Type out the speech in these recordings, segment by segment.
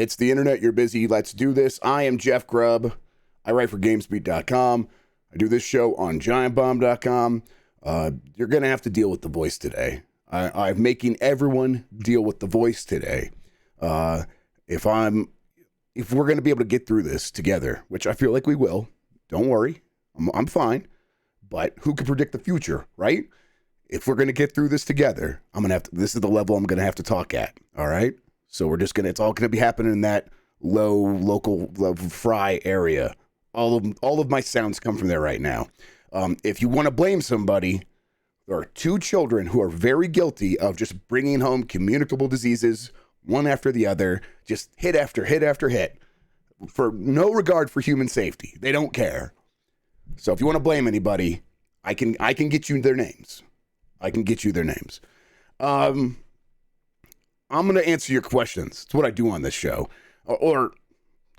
It's the internet. You're busy. Let's do this. I am Jeff Grubb. I write for GamesBeat.com. I do this show on GiantBomb.com. You're going to have to deal with the voice today. I'm making everyone deal with the voice today. If we're going to be able to get through this together, which I feel like we will, don't worry. I'm fine. But who can predict the future, right? If we're going to get through this together, this is the level I'm going to have to talk at. All right. So it's all going to be happening in that local fry area. All of my sounds come from there right now. If you want to blame somebody, there are two children who are very guilty of just bringing home communicable diseases, one after the other, just hit after hit after hit, for no regard for human safety. They don't care. So if you want to blame anybody, I can get you their names. I'm going to answer your questions. It's what I do on this show. Or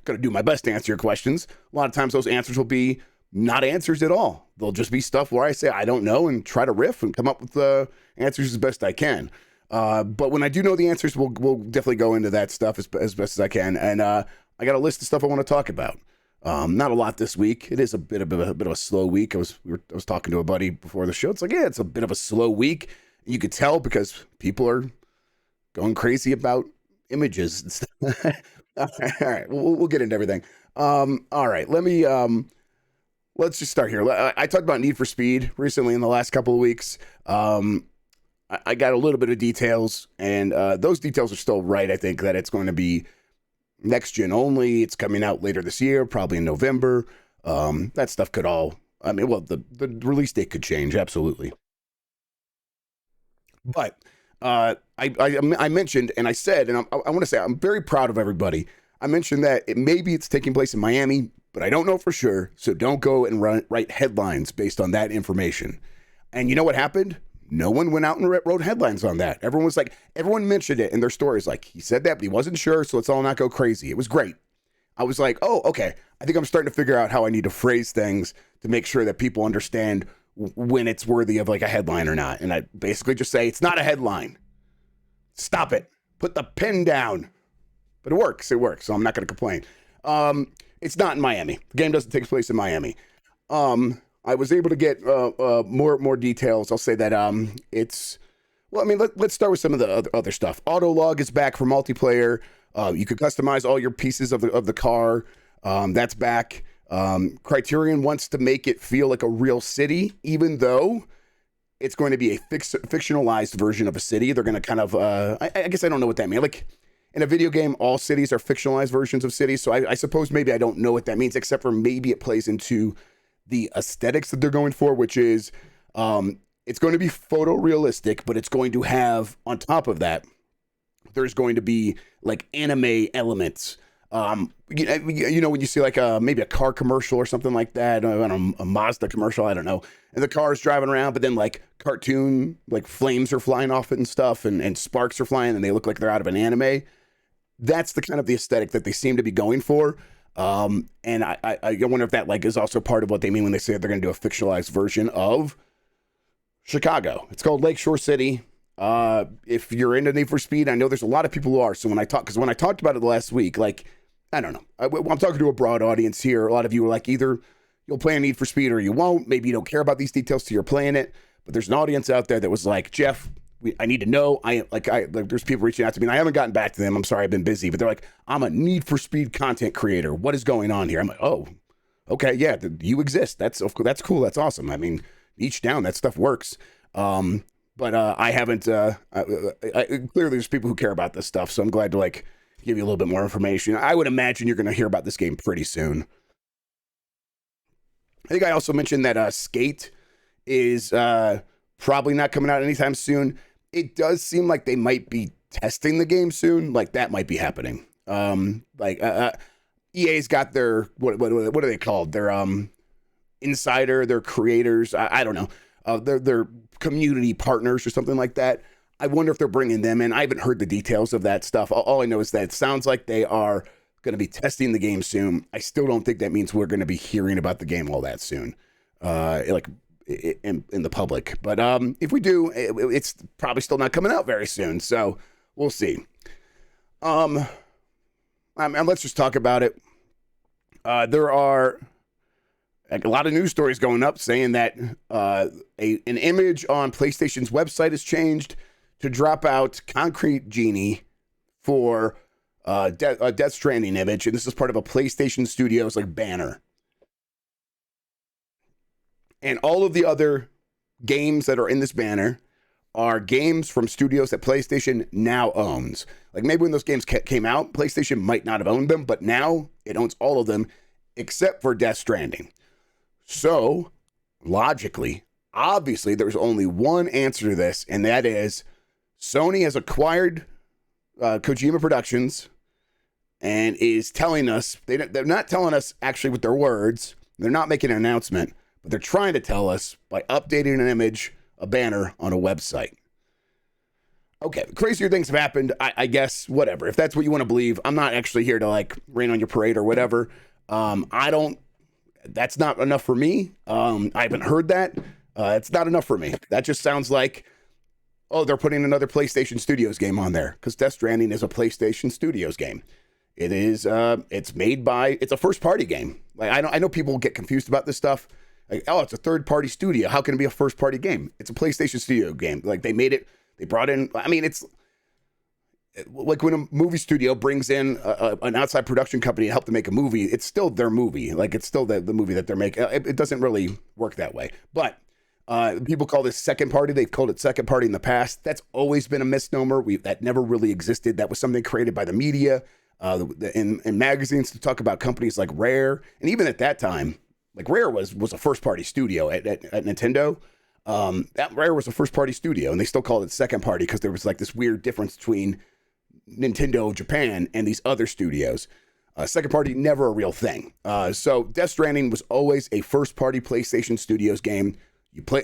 going to do my best to answer your questions. A lot of times those answers will be not answers at all. They'll just be stuff where I say I don't know and try to riff and come up with answers as best I can. But when I do know the answers, we'll definitely go into that stuff as best as I can. And I got a list of stuff I want to talk about. Not a lot this week. It is a bit of a slow week. I was talking to a buddy before the show. It's like, yeah, it's a bit of a slow week. You could tell because people are going crazy about images and stuff. All right, we'll get into everything. All right, let's just start here. I talked about Need for Speed recently in the last couple of weeks. I got a little bit of details, and those details are still right. I think that it's going to be next gen only. It's coming out later this year, probably in November. That stuff could the release date could change, absolutely. But I mentioned, and I said, and I want to say, I'm very proud of everybody. I mentioned that maybe it's taking place in Miami, but I don't know for sure. So don't go and write headlines based on that information. And you know what happened? No one went out and wrote headlines on that. Everyone mentioned it in their stories. Like, he said that, but he wasn't sure. So let's all not go crazy. It was great. I was like, oh, okay. I think I'm starting to figure out how I need to phrase things to make sure that people understand when it's worthy of like a headline or not. And I basically just say, it's not a headline. Stop it. Put the pen down. But it works. So I'm not going to complain. It's not in Miami. The game doesn't take place in Miami. I was able to get more details. I'll say that let's start with some of the other stuff. Autolog is back for multiplayer. You could customize all your pieces of the car. That's back. Criterion wants to make it feel like a real city, even though it's going to be a fictionalized version of a city. They're going to kind of, I guess I don't know what that means. Like, in a video game, all cities are fictionalized versions of cities. So I suppose maybe I don't know what that means, except for maybe it plays into the aesthetics that they're going for, which is it's going to be photorealistic, but it's going to have, on top of that, there's going to be like anime elements. You know, when you see like maybe a car commercial or something like that, a Mazda commercial, I don't know, and the car is driving around, but then like cartoon, like flames are flying off it and stuff, and sparks are flying, and they look like they're out of an anime. That's the kind of the aesthetic that they seem to be going for. And I wonder if that like is also part of what they mean when they say they're going to do a fictionalized version of Chicago. It's called Lakeshore City. If you're into Need for Speed, I know there's a lot of people who are. So when I talked about it last week, like, I don't know, I'm talking to a broad audience here. A lot of you are like, either you'll play a Need for Speed or you won't. Maybe you don't care about these details till you're playing it. But there's an audience out there that was like, Jeff, I need to know. There's people reaching out to me, and I haven't gotten back to them. I'm sorry, I've been busy, but they're like, I'm a Need for Speed content creator. What is going on here? I'm like, oh, okay, yeah, you exist. That's cool. That's awesome. I mean, each down, that stuff works. But I haven't. Clearly, there's people who care about this stuff, so I'm glad to like give you a little bit more information. I would imagine you're going to hear about this game pretty soon. I think I also mentioned that Skate is probably not coming out anytime soon. It does seem like they might be testing the game soon. Like that might be happening. EA's got their what are they called? Their insider, their creators. I don't know. Their community partners or something like that. I wonder if they're bringing them in. I haven't heard the details of that stuff. All I know is that it sounds like they are going to be testing the game soon. I still don't think that means we're going to be hearing about the game all that soon. In the public. But if we do, it's probably still not coming out very soon. So we'll see. And let's just talk about it. There are a lot of news stories going up saying that an image on PlayStation's website has changed to drop out Concrete Genie for a Death Stranding image, and this is part of a PlayStation Studios banner. And all of the other games that are in this banner are games from studios that PlayStation now owns. Maybe when those games came out, PlayStation might not have owned them, but now it owns all of them except for Death Stranding. So, logically, obviously, there's only one answer to this, and that is Sony has acquired Kojima Productions and is telling us, they're not telling us actually with their words, they're not making an announcement, but they're trying to tell us by updating an image, a banner on a website. Okay, crazier things have happened. I guess, whatever. If that's what you want to believe, I'm not actually here to rain on your parade or whatever. That's not enough for me. I haven't heard that. It's not enough for me. That just sounds like, oh, they're putting another PlayStation Studios game on there because Death Stranding is a PlayStation Studios game. It is, it's a first party game. I know people get confused about this stuff. It's a third party studio. How can it be a first party game? It's a PlayStation Studio game. They made it, they brought in, it's like when a movie studio brings in an outside production company to help them make a movie, it's still their movie. It's still the movie that they're making. It doesn't really work that way. But people call this second party. They've called it second party in the past. That's always been a misnomer. That never really existed. That was something created by the media in magazines to talk about companies like Rare. And even at that time, Rare was a first party studio at Nintendo. That Rare was a first party studio, and they still called it second party because there was this weird difference between Nintendo Japan and these other studios. Second party, never a real thing. So Death Stranding was always a first party PlayStation Studios game.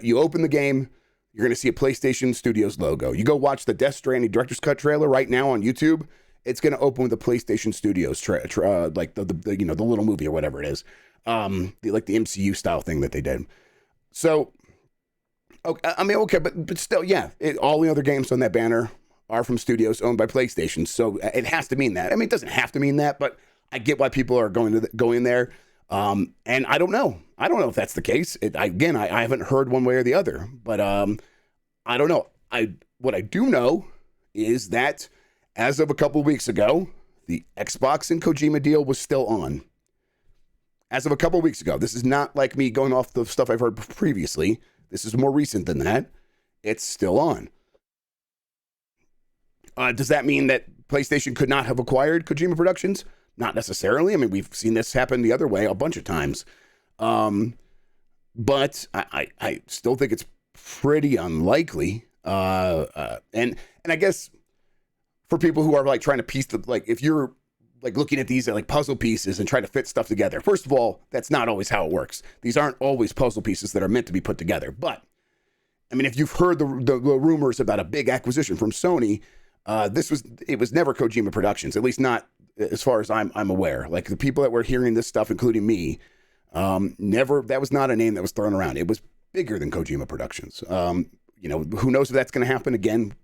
You open the game, you're going to see a PlayStation Studios logo. You go watch the Death Stranding director's cut trailer right now on YouTube. It's going to open with the PlayStation Studios, the little movie or whatever it is. The MCU style thing that they did. So, okay, but still, yeah, all the other games on that banner are from studios owned by PlayStation. So it has to mean that. It doesn't have to mean that, but I get why people are going there. And I don't know. I don't know if that's the case. I haven't heard one way or the other, but I don't know. What I do know is that as of a couple weeks ago, the Xbox and Kojima deal was still on. As of a couple weeks ago. This is not like me going off the stuff I've heard previously. This is more recent than that. It's still on. Does that mean that PlayStation could not have acquired Kojima Productions? Not necessarily. We've seen this happen the other way a bunch of times. But I still think it's pretty unlikely. And I guess for people who are trying to piece if you're looking at these puzzle pieces and trying to fit stuff together. First of all, that's not always how it works. These aren't always puzzle pieces that are meant to be put together. But if you've heard the rumors about a big acquisition from Sony, it was never Kojima Productions, at least not as far as I'm aware. The people that were hearing this stuff, including me, never. That was not a name that was thrown around. It was bigger than Kojima Productions. Who knows if that's going to happen again?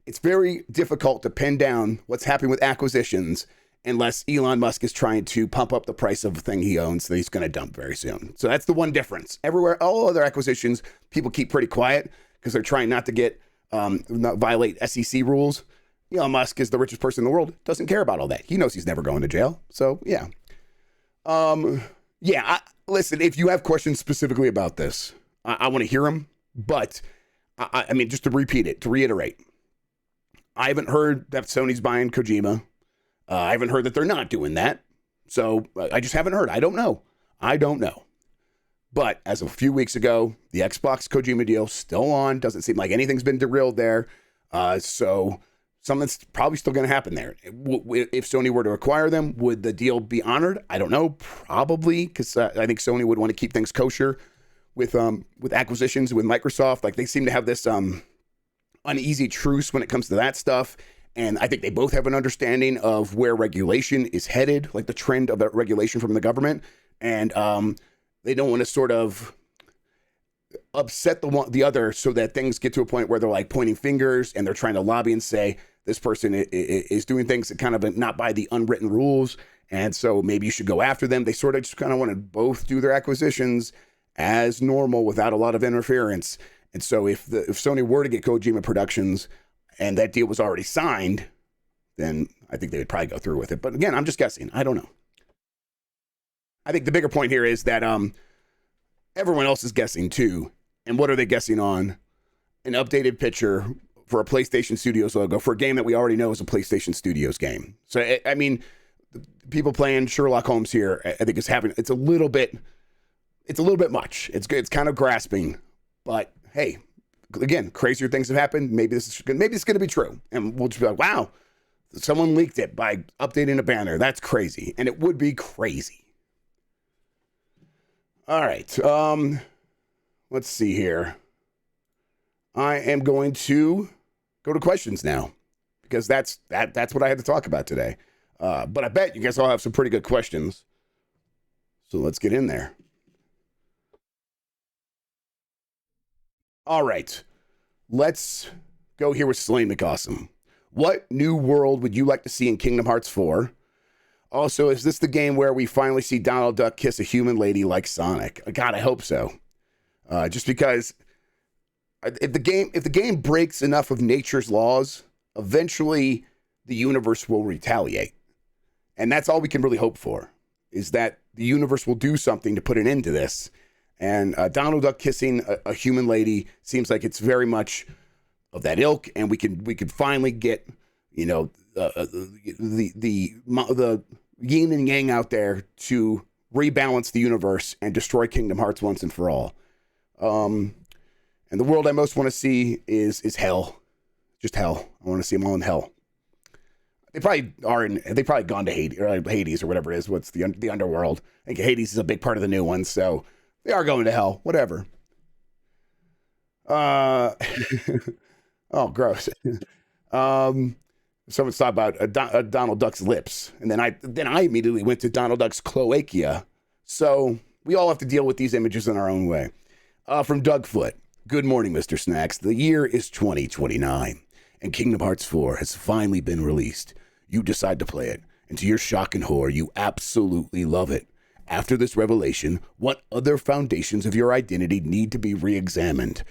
It's very difficult to pin down what's happening with acquisitions unless Elon Musk is trying to pump up the price of a thing he owns that he's going to dump very soon. So that's the one difference. Everywhere, all other acquisitions, people keep pretty quiet because they're trying not to not violate SEC rules. Elon Musk is the richest person in the world, doesn't care about all that. He knows he's never going to jail. So, yeah. Listen, if you have questions specifically about this, I want to hear them. But, just to reiterate, I haven't heard that Sony's buying Kojima. I haven't heard that they're not doing that. So I just haven't heard. I don't know. But as of a few weeks ago, the Xbox Kojima deal still on. Doesn't seem like anything's been derailed there. So something's probably still going to happen there. If Sony were to acquire them, would the deal be honored? I don't know. Probably, because I think Sony would want to keep things kosher with acquisitions with Microsoft. They seem to have this uneasy truce when it comes to that stuff. And I think they both have an understanding of where regulation is headed, the trend of that regulation from the government. And they don't want to sort of upset the other so that things get to a point where they're pointing fingers and they're trying to lobby and say, this person is doing things that kind of not by the unwritten rules, and so maybe you should go after them. They sort of just kind of want to both do their acquisitions as normal without a lot of interference. And so if Sony were to get Kojima Productions and that deal was already signed, then I think they would probably go through with it. But again, I'm just guessing. I don't know. I think the bigger point here is that everyone else is guessing too. And what are they guessing on? An updated picture for a PlayStation Studios logo for a game that we already know is a PlayStation Studios game. So, I mean, people playing Sherlock Holmes here, I think it's a little bit much. It's good. It's kind of grasping, but hey, again, crazier things have happened. Maybe it's going to be true. And we'll just be like, wow, someone leaked it by updating a banner. That's crazy. And it would be crazy. All right. Let's see here. I am going to go to questions now because that's what I had to talk about today. But I bet you guys all have some pretty good questions. So let's get in there. All right. Let's go here with Slain McAwesome. What new world would you like to see in Kingdom Hearts 4? Also, is this the game where we finally see Donald Duck kiss a human lady like Sonic? God, I hope so. Just because if the game breaks enough of nature's laws, eventually the universe will retaliate. And that's all we can really hope for, is that the universe will do something to put an end to this. And Donald Duck kissing a human lady seems like it's very much of that ilk, and we could finally get, the yin and yang out there to rebalance the universe and destroy Kingdom Hearts once and for all. And the world I most want to see is hell, just hell. I want to see them all in hell. They probably gone to Hades or whatever it is. What's the underworld? I think Hades is a big part of the new one, so they are going to hell. Whatever. Oh, gross. Someone's talking about Donald Duck's lips, and then I immediately went to Donald Duck's cloacia. So we all have to deal with these images in our own way. From Dougfoot. Good morning, Mr. Snacks. The year is 2029, and Kingdom Hearts 4 has finally been released. You decide to play it, and to your shock and horror, you absolutely love it. After this revelation, what other foundations of your identity need to be re-examined?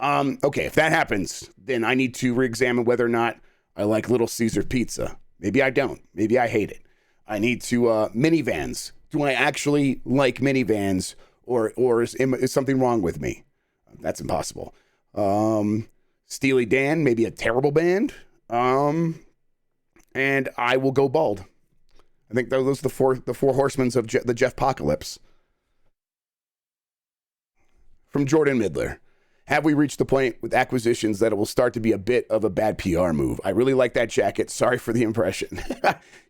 Okay, if that happens, then I need to re-examine whether or not I like Little Caesar pizza. Maybe I don't. Maybe I hate it. I need to, minivans. Do I actually like minivans, or is something wrong with me? That's impossible. Steely Dan, maybe a terrible band. And I will go bald. I think those are the four horsemen of the Jeff Apocalypse. From Jordan Midler. Have we reached the point with acquisitions that it will start to be a bit of a bad PR move? I really like that jacket. Sorry for the impression.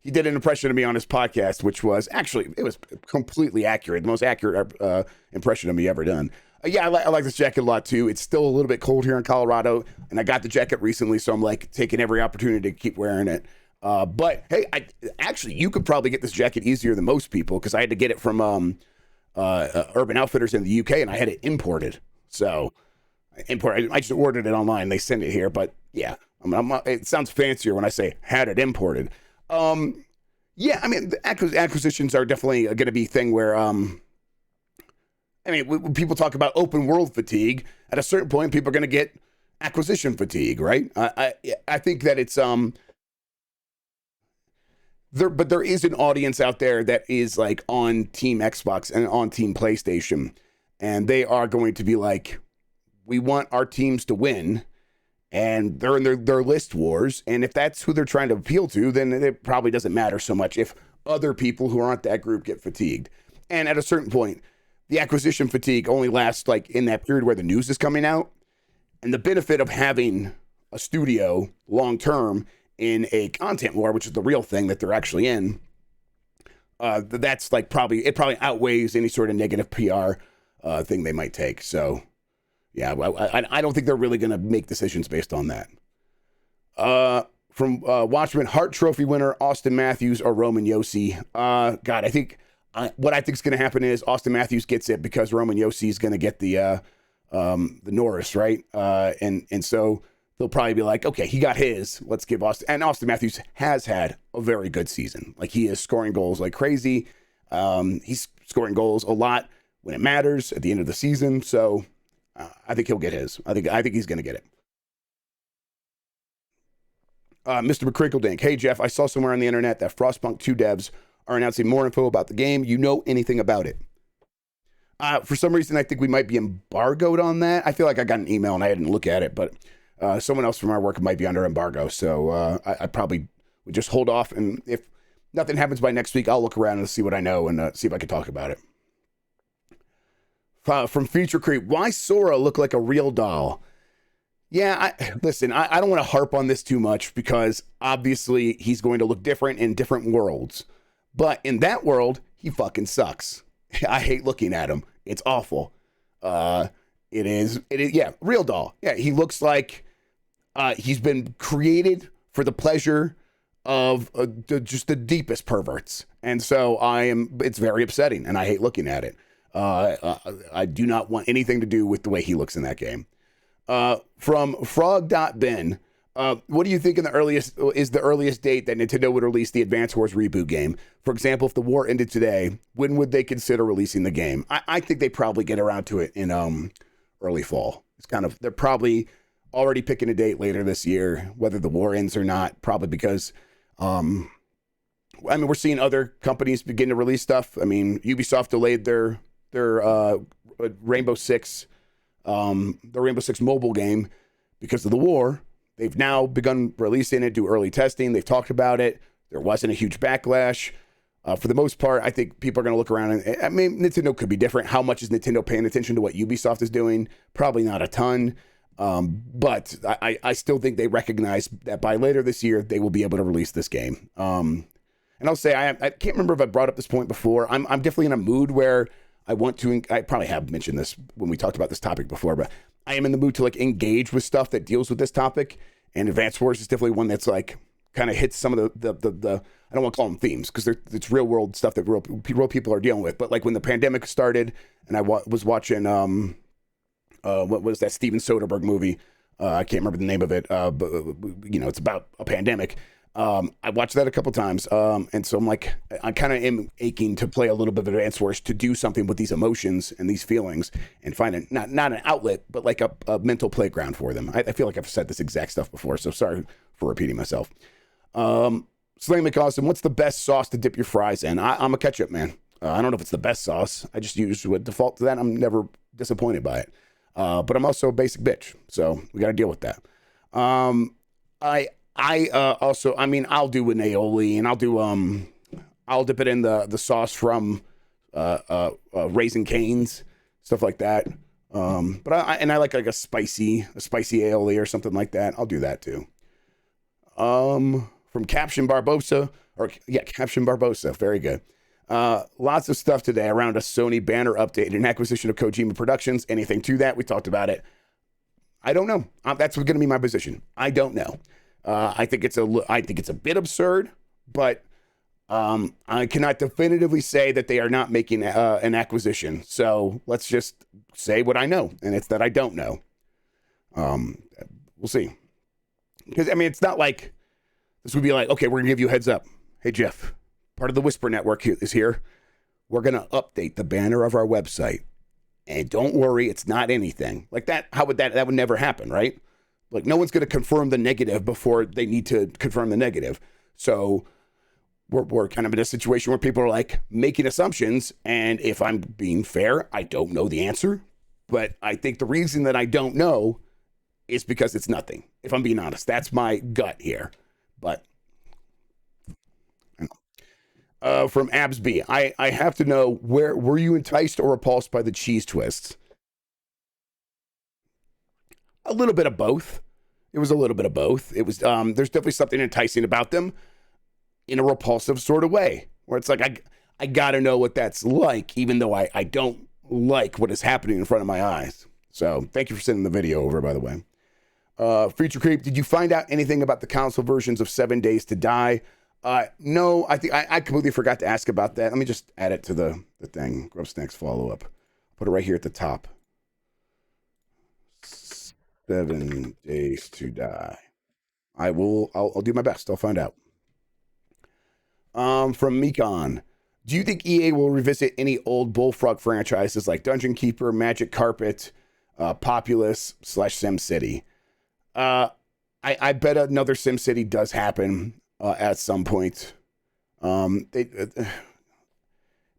He did an impression of me on his podcast, which was actually, it was completely accurate. The most accurate impression of me ever done. Yeah, I like this jacket a lot too. It's still a little bit cold here in Colorado, and I got the jacket recently, so I'm like taking every opportunity to keep wearing it. But hey, you could probably get this jacket easier than most people because I had to get it from Urban Outfitters in the UK, and I had it imported. So I just ordered it online. They sent it here, but yeah, it sounds fancier when I say had it imported. Yeah, I mean, the acquisitions are definitely going to be a thing where, when people talk about open world fatigue, at a certain point, people are going to get acquisition fatigue, right? I think that it's, but there is an audience out there that is like on Team Xbox and on Team PlayStation, and they are going to be like, we want our teams to win, and they're in their list wars. And if that's who they're trying to appeal to, then it probably doesn't matter so much if other people who aren't that group get fatigued. And at a certain point, the acquisition fatigue only lasts like in that period where the news is coming out. And the benefit of having a studio long term in a content war, which is the real thing that they're actually in, that's like it probably outweighs any sort of negative PR thing they might take. So yeah, I don't think they're really going to make decisions based on that. From Watchmen, Hart Trophy winner Austin Matthews or Roman Yossi. God, I think what I think is going to happen is Austin Matthews gets it because Roman Yossi is going to get the Norris, right? And so they'll probably be like, okay, he got his. Let's give Austin. And Austin Matthews has had a very good season. Like, he is scoring goals like crazy. He's scoring goals a lot when it matters at the end of the season. So I think he'll get his. I think he's going to get it. Mr. McCrinkledink. Hey, Jeff, I saw somewhere on the internet that Frostpunk 2 devs are announcing more info about the game. You know anything about it? For some reason, I think we might be embargoed on that. I feel like I got an email and I didn't look at it, but someone else from our work might be under embargo. So I probably would just hold off. And if nothing happens by next week, I'll look around and see what I know and see if I can talk about it. From Future Creep, why Sora look like a real doll? Yeah, listen, I don't want to harp on this too much because obviously he's going to look different in different worlds. But in that world, he fucking sucks. I hate looking at him. It's awful. It is, yeah, real doll. Yeah, he looks like he's been created for the pleasure of just the deepest perverts. And so it's very upsetting and I hate looking at it. I do not want anything to do with the way he looks in that game. From frog.ben, what do you think is the earliest date that Nintendo would release the Advance Wars reboot game? For example, if the war ended today, when would they consider releasing the game? I think they probably get around to it in early fall. They're probably already picking a date later this year, whether the war ends or not, probably because we're seeing other companies begin to release stuff. I mean, Ubisoft delayed their Rainbow Six mobile game because of the war. They've now begun releasing it, do early testing. They've talked about it. There wasn't a huge backlash. For the most part, I think people are going to look around and, I mean, Nintendo could be different. How much is Nintendo paying attention to what Ubisoft is doing? Probably not a ton. But I still think they recognize that by later this year, they will be able to release this game. And I'll say, I can't remember if I brought up this point before. I'm definitely in a mood where I probably have mentioned this when we talked about this topic before, but I am in the mood to like engage with stuff that deals with this topic. And Advance Wars is definitely one that's like kind of hits some of the I don't want to call them themes because it's real world stuff that real people are dealing with. But like when the pandemic started and I was watching, what was that Steven Soderbergh movie? I can't remember the name of it, but it's about a pandemic. I watched that a couple times, and so I'm like, I kind of am aching to play a little bit of Advance Wars to do something with these emotions and these feelings and find not an outlet, but like a mental playground for them. I feel like I've said this exact stuff before, so sorry for repeating myself. Slang McAustin, what's the best sauce to dip your fries in? I'm a ketchup man. I don't know if it's the best sauce. I just usually default to that. I'm never disappointed by it. But I'm also a basic bitch, so we got to deal with that. Also, I mean, I'll do an aioli, and I'll dip it in the sauce from Raising Cane's, stuff like that. But I like a spicy aioli or something like that. I'll do that too. From Caption Barbosa, Caption Barbosa, very good. Lots of stuff today around a Sony banner update and acquisition of Kojima Productions. Anything to that? We talked about it. I don't know. That's going to be my position. I don't know. I think it's a bit absurd, but I cannot definitively say that they are not making an acquisition. So let's just say what I know, and it's that I don't know. We'll see. Because I mean, it's not like this would be like, okay, we're gonna give you a heads up. Hey Jeff, part of the Whisper Network is here. We're gonna update the banner of our website, and don't worry, it's not anything like that. How would that would never happen, right? Like, no one's going to confirm the negative before they need to confirm the negative. So we're kind of in a situation where people are like making assumptions. And if I'm being fair, I don't know the answer. But I think the reason that I don't know is because it's nothing. If I'm being honest, that's my gut here. But from Absby, I have to know, were you enticed or repulsed by the cheese twists? A little bit of both. It was a little bit of both. It was there's definitely something enticing about them in a repulsive sort of way, where it's like I gotta know what that's like, even though I don't like what is happening in front of my eyes. So thank you for sending the video over, by the way. Future Creep, did you find out anything about the console versions of 7 Days to Die? No, I think I completely forgot to ask about that. Let me just add it to the thing. GrubbSnax follow-up. Put it right here at the top. 7 Days to Die. I'll do my best. I'll find out. From Mekon. Do you think EA will revisit any old Bullfrog franchises like Dungeon Keeper, Magic Carpet, Populous / SimCity? I bet another SimCity does happen at some point.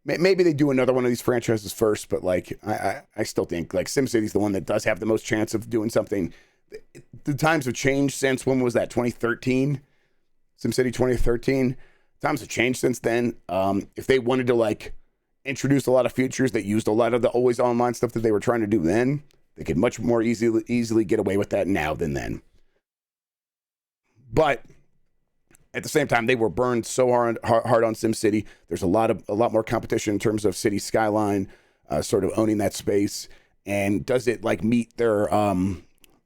Maybe they do another one of these franchises first, but like I still think like SimCity's the one that does have the most chance of doing something. The times have changed since, when was that? 2013? SimCity 2013. Times have changed since then. If they wanted to like introduce a lot of features that used a lot of the always online stuff that they were trying to do then, they could much more easily get away with that now than then. But at the same time, they were burned so hard on SimCity. There's a lot more competition in terms of city skyline, sort of owning that space. And does it like meet their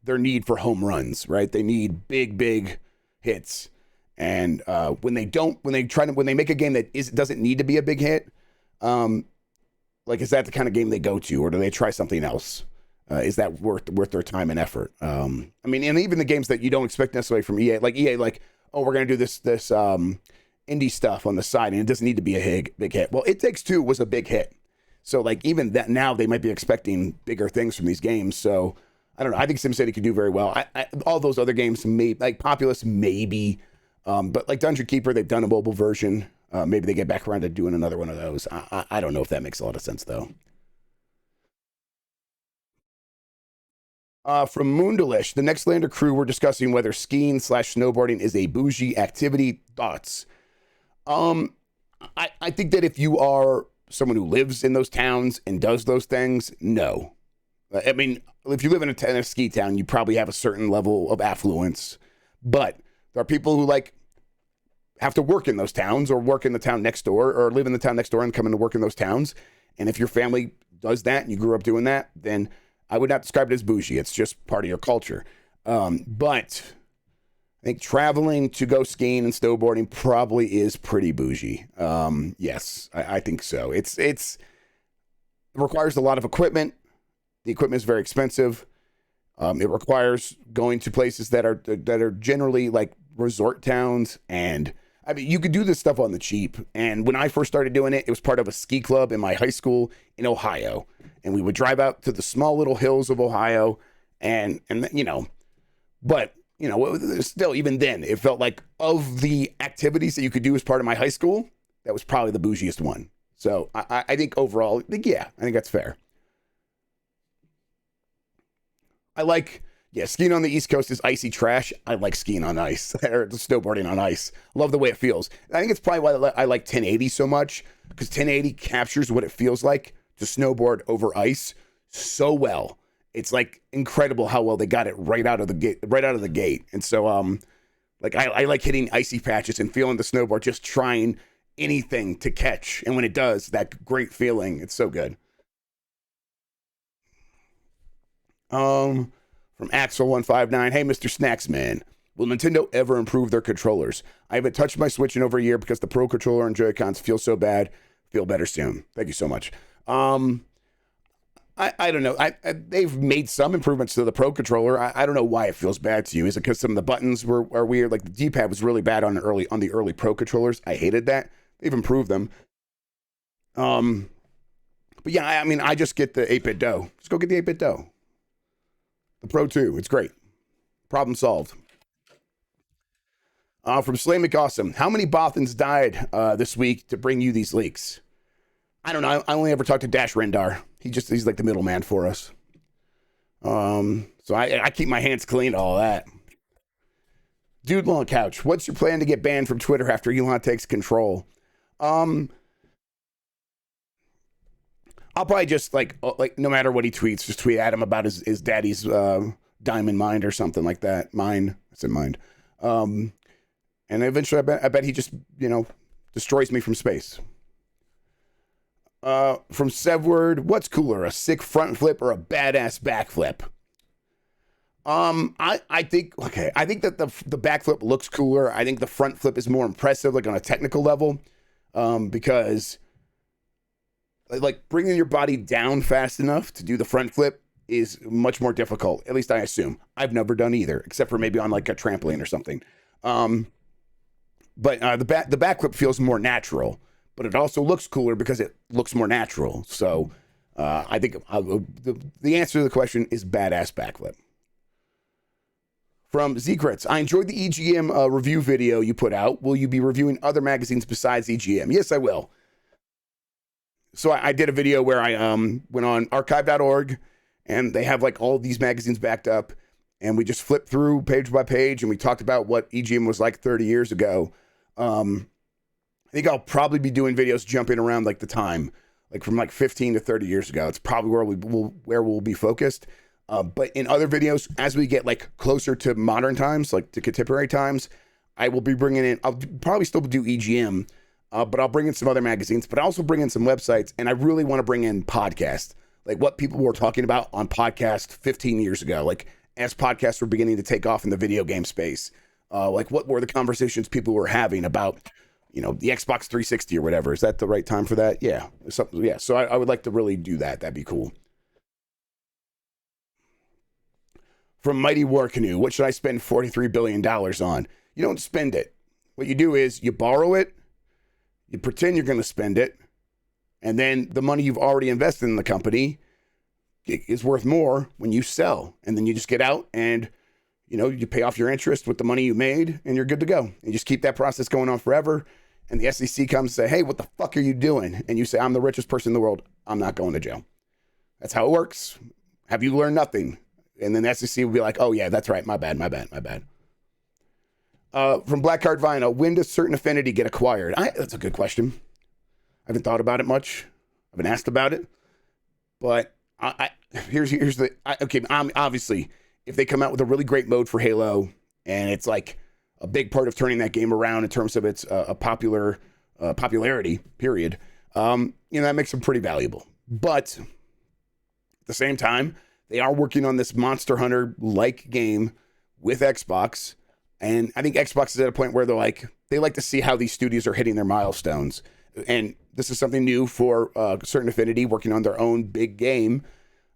need for home runs? Right? They need big hits. And when they make a game that doesn't need to be a big hit, like, is that the kind of game they go to, or do they try something else? Is that worth their time and effort? I mean, and even the games that you don't expect necessarily from EA, like, oh, we're gonna do this indie stuff on the side, and it doesn't need to be a big hit. Well, It Takes Two was a big hit, so like even that now they might be expecting bigger things from these games. So I don't know. I think SimCity could do very well. All those other games, like Populous, maybe. But like Dungeon Keeper, they've done a mobile version. Maybe they get back around to doing another one of those. I don't know if that makes a lot of sense, though. From Moondalish, the Next Lander crew were discussing whether skiing / snowboarding is a bougie activity. Thoughts? I think that if you are someone who lives in those towns and does those things, no. I mean, if you live in a ski town, you probably have a certain level of affluence. But there are people who like have to work in those towns, or work in the town next door, or live in the town next door and come in to work in those towns. And if your family does that and you grew up doing that, then I would not describe it as bougie. It's just part of your culture. But I think traveling to go skiing and snowboarding probably is pretty bougie. Yes, I think so. It requires a lot of equipment. The equipment is very expensive. It requires going to places that are generally like resort towns. And I mean, you could do this stuff on the cheap. And when I first started doing it, it was part of a ski club in my high school in Ohio. And we would drive out to the small little hills of Ohio. And but, still, even then, it felt like of the activities that you could do as part of my high school, that was probably the bougiest one. So I think overall, yeah, I think that's fair. Skiing on the East Coast is icy trash. I like skiing on ice, or snowboarding on ice. Love the way it feels. I think it's probably why I like 1080 so much, because 1080 captures what it feels like to snowboard over ice so well. It's like incredible how well they got it right out of the gate. And so, I like hitting icy patches and feeling the snowboard, just trying anything to catch. And when it does, that great feeling, it's so good. From Axel159, hey, Mr. Snacks Man, will Nintendo ever improve their controllers? I haven't touched my Switch in over a year because the Pro Controller and Joy-Cons feel so bad. Feel better soon. Thank you so much. I don't know. They've made some improvements to the Pro Controller. I don't know why it feels bad to you. Is it because some of the buttons are weird? Like the D-pad was really bad on the early Pro Controllers. I hated that. They've improved them. But yeah, I mean, I just get the 8-bit dough. Just go get the 8-bit dough. The Pro 2, it's great. Problem solved. From Slay McAwesome, how many Bothans died this week to bring you these leaks? I don't know. I only ever talked to Dash Rendar. He's like the middleman for us. So I keep my hands clean to all that. Dude Long Couch, what's your plan to get banned from Twitter after Elon takes control? I'll probably just like no matter what he tweets, just tweet at him about his daddy's diamond mine or something like that. Mine, I said mind. And eventually, I bet he just destroys me from space. From Sevward, what's cooler, a sick front flip or a badass back flip? I think that the back flip looks cooler. I think the front flip is more impressive, like on a technical level, because like bringing your body down fast enough to do the front flip is much more difficult. At least I assume. I've never done either, except for maybe on like a trampoline or something. But the backflip feels more natural, but it also looks cooler because it looks more natural. So I think the answer to the question is badass backflip. From Zekrits, I enjoyed the EGM review video you put out. Will you be reviewing other magazines besides EGM? Yes, I will. So I did a video where I went on archive.org, and they have like all these magazines backed up, and we just flipped through page by page, and we talked about what EGM was like 30 years ago. I think I'll probably be doing videos jumping around like the time, like from like 15 to 30 years ago. It's probably where we'll be focused. But in other videos, as we get like closer to modern times, like to contemporary times, I will be bringing in, I'll probably still do EGM, but I'll bring in some other magazines, but I also bring in some websites, and I really want to bring in podcasts, like what people were talking about on podcast 15 years ago, like as podcasts were beginning to take off in the video game space, like what were the conversations people were having about, the Xbox 360 or whatever. Is that the right time for that? Yeah. Yeah. So I would like to really do that. That'd be cool. From Mighty War Canoe, what should I spend $43 billion on? You don't spend it. What you do is you borrow it, you pretend you're going to spend it, and then the money you've already invested in the company is worth more when you sell. And then you just get out and, you pay off your interest with the money you made, and you're good to go. You just keep that process going on forever. And the SEC comes and say, hey, what the fuck are you doing? And you say, I'm the richest person in the world. I'm not going to jail. That's how it works. Have you learned nothing? And then the SEC will be like, oh, yeah, that's right. My bad. From Blackheart Vinyl, when does Certain Affinity get acquired? That's a good question. I haven't thought about it much. I've been asked about it. But obviously, if they come out with a really great mode for Halo, and it's like a big part of turning that game around in terms of its popularity, period, that makes them pretty valuable. But at the same time, they are working on this Monster Hunter-like game with Xbox. And I think Xbox is at a point where they like to see how these studios are hitting their milestones. And this is something new for Certain Affinity, working on their own big game.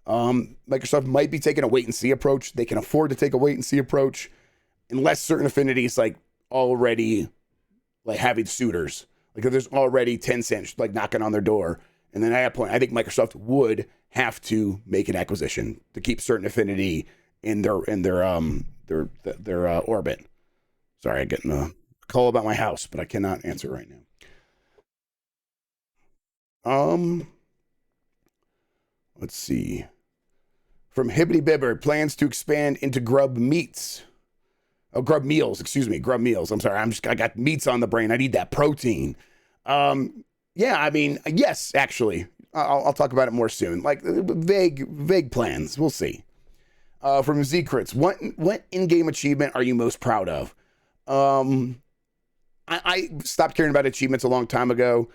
Microsoft might be taking a wait-and-see approach. They can afford to take a wait-and-see approach unless Certain Affinity is already having suitors. If there's already Tencent knocking on their door. And then at that point, I think Microsoft would have to make an acquisition to keep Certain Affinity in their orbit. Sorry, I'm getting a call about my house, but I cannot answer right now. Let's see. From Hibbity Bibber, plans to expand into Grubb Meats. Oh, Grubb Meals, excuse me, Grubb Meals. I'm sorry, I got meats on the brain. I need that protein. Yes, actually. I'll talk about it more soon. Vague plans. We'll see. From Zekrits, what in-game achievement are you most proud of? I stopped caring about achievements a long time ago.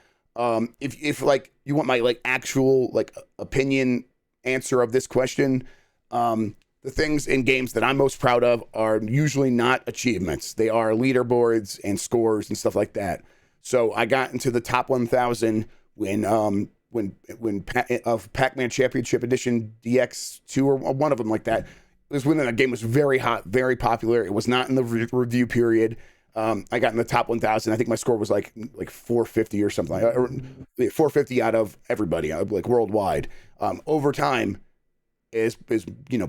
If you want my actual opinion answer of this question, the things in games that I'm most proud of are usually not achievements. They are leaderboards and scores and stuff like that. So I got into the top 1,000 when Pac-Man Championship Edition DX2 or one of them like that. It was when the game was very hot, very popular. It was not in the review period. I got in the top 1,000. I think my score was like 450 or something, or 450 out of everybody, worldwide. Over time, is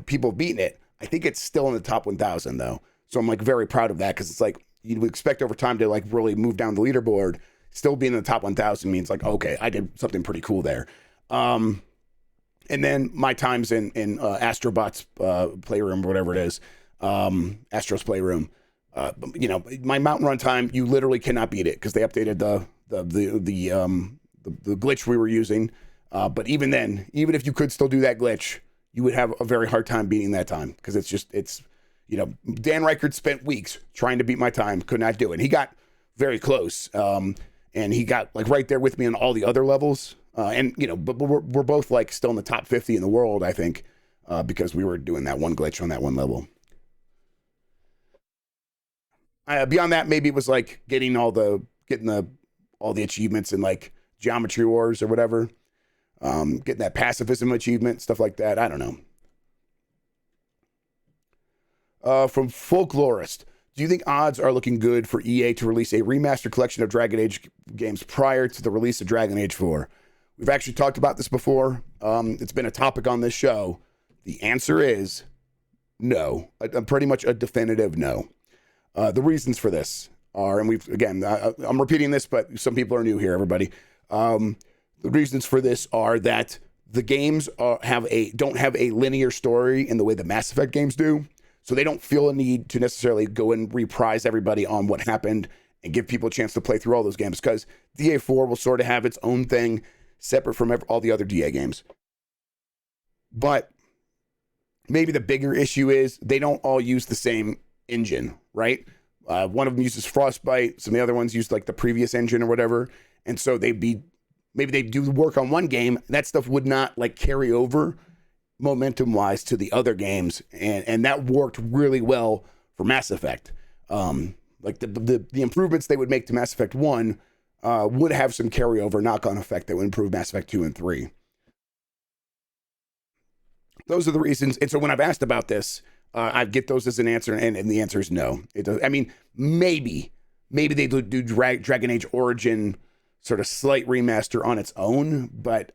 people have beaten it. I think it's still in the top 1,000 though. So I'm very proud of that, because it's you would expect over time to really move down the leaderboard. Still being in the top 1,000 means okay, I did something pretty cool there. And then my times in Astrobot's playroom or whatever it is, Astro's playroom. My mountain run time, you literally cannot beat it because they updated the glitch we were using. But even then, even if you could still do that glitch, you would have a very hard time beating that time, because it's Dan Reichert spent weeks trying to beat my time, could not do it. He got very close, and he got right there with me on all the other levels. But we're both still in the top 50 in the world, I think, because we were doing that one glitch on that one level. Beyond that, maybe it was getting all the achievements in Geometry Wars or whatever, getting that pacifism achievement, stuff like that. I don't know. From Folklorist, do you think odds are looking good for EA to release a remastered collection of Dragon Age games prior to the release of Dragon Age 4? We've actually talked about this before. It's been a topic on this show. The answer is no. Pretty much a definitive no. The reasons for this are, and I'm repeating this, but some people are new here, everybody. The reasons for this are that the games don't have a linear story in the way the Mass Effect games do. So they don't feel a need to necessarily go and reprise everybody on what happened and give people a chance to play through all those games, because DA4 will sort of have its own thing separate from all the other DA games. But maybe the bigger issue is they don't all use the same engine, right? One of them uses Frostbite. Some of the other ones use like the previous engine or whatever. And so maybe they do work on one game. That stuff would not like carry over momentum wise to the other games. And that worked really well for Mass Effect. Like the improvements they would make to Mass Effect 1 would have some carryover knock-on effect that would improve Mass Effect 2 and 3. Those are the reasons. And so when I've asked about this, I get those as an answer, and the answer is no. It does. I mean, maybe they do Dragon Age Origin sort of slight remaster on its own, but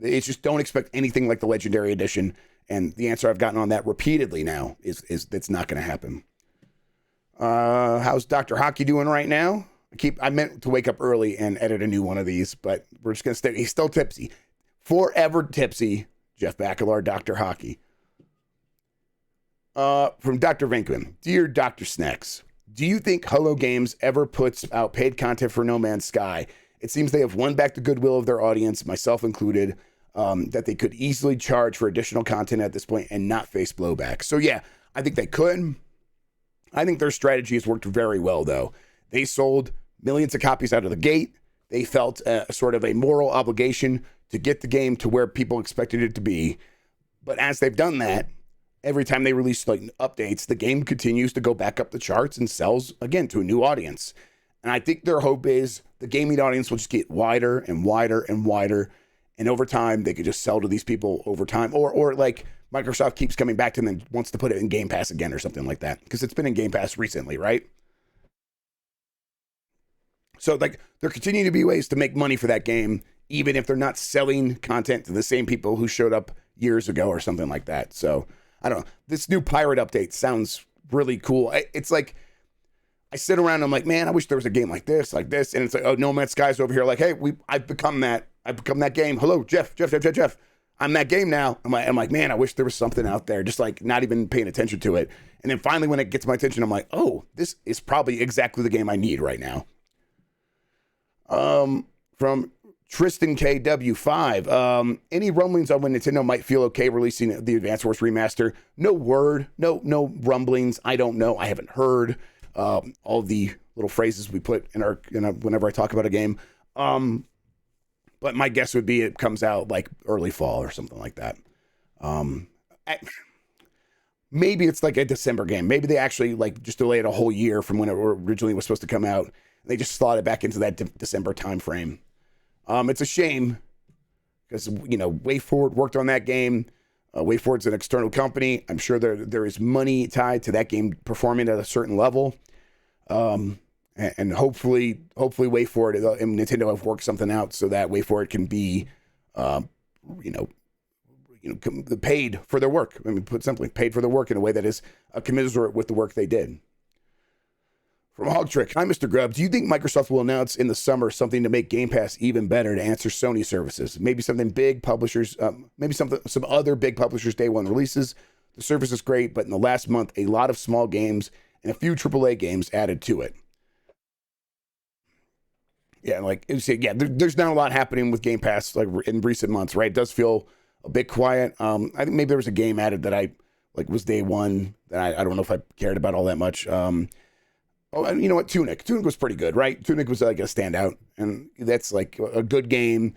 it's just don't expect anything like the Legendary Edition. And the answer I've gotten on that repeatedly now is that's not going to happen. How's Dr. Hockey doing right now? I meant to wake up early and edit a new one of these, but we're just going to stay. He's still tipsy. Forever tipsy. Jeff Bacalar, Dr. Hockey. From Dr. Vinkman. Dear GrubbSnax, do you think Hello Games ever puts out paid content for No Man's Sky? It seems they have won back the goodwill of their audience, myself included, that they could easily charge for additional content at this point and not face blowback. So yeah, I think they could. I think their strategy has worked very well, though. They sold millions of copies out of the gate. They felt sort of a moral obligation to get the game to where people expected it to be. But as they've done that, every time they release like updates, the game continues to go back up the charts and sells again to a new audience. And I think their hope is the gaming audience will just get wider and wider and wider. And over time, they could just sell to these people over time. Or like Microsoft keeps coming back to them and wants to put it in Game Pass again or something like that. Because it's been in Game Pass recently, right? So like there continue to be ways to make money for that game, even if they're not selling content to the same people who showed up years ago or something like that. So I don't know. This new pirate update sounds really cool. It's like I sit around and I'm like, man, I wish there was a game like this. And it's like, oh, No Man's Sky's over here. Like, hey, I've become that game. Hello, Jeff. I'm that game now. I'm like, man, I wish there was something out there. Just like not even paying attention to it. And then finally, when it gets my attention, I'm like, oh, this is probably exactly the game I need right now. From Tristan KW5, any rumblings on when Nintendo might feel okay releasing the Advance Wars remaster? No word, no rumblings. I don't know. I haven't heard all the little phrases we put in whenever I talk about a game. But my guess would be it comes out like early fall or something like that. Maybe it's like a December game. Maybe they actually like just delay it a whole year from when it originally was supposed to come out. They just slot it back into that December time frame. It's a shame because, WayForward worked on that game. WayForward's an external company. I'm sure there is money tied to that game performing at a certain level. And hopefully WayForward and Nintendo have worked something out so that WayForward can be, paid for their work. I mean, put simply, paid for their work in a way that is commensurate with the work they did. From Hog Trick, hi, Mr. Grubb. Do you think Microsoft will announce in the summer something to make Game Pass even better to answer Sony services? Maybe something big publishers, some other big publishers' day one releases. The service is great, but in the last month, a lot of small games and a few AAA games added to it. Yeah, there's not a lot happening with Game Pass like in recent months, right? It does feel a bit quiet. I think maybe there was a game added that I like was day one that I don't know if I cared about all that much. Oh, and you know what? Tunic was pretty good, right? Tunic was like a standout, and that's like a good game,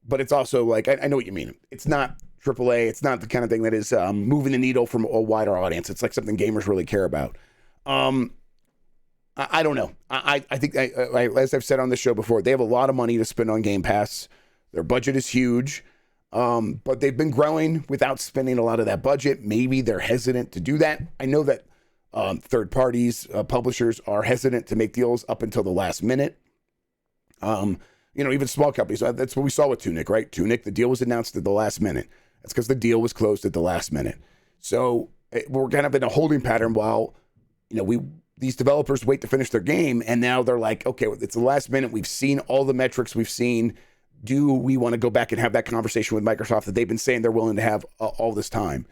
but it's also like, I know what you mean. It's not AAA. It's not the kind of thing that is moving the needle from a wider audience. It's like something gamers really care about. I don't know. I think, as I've said on this show before, they have a lot of money to spend on Game Pass. Their budget is huge, but they've been growing without spending a lot of that budget. Maybe they're hesitant to do that. I know that Third parties, publishers are hesitant to make deals up until the last minute. Even small companies. That's what we saw with Tunic, right? Tunic, the deal was announced at the last minute. That's because the deal was closed at the last minute. So we're kind of in a holding pattern while, these developers wait to finish their game, and now they're like, okay, it's the last minute. We've seen all the metrics. We've seen. Do we want to go back and have that conversation with Microsoft that they've been saying they're willing to have all this time?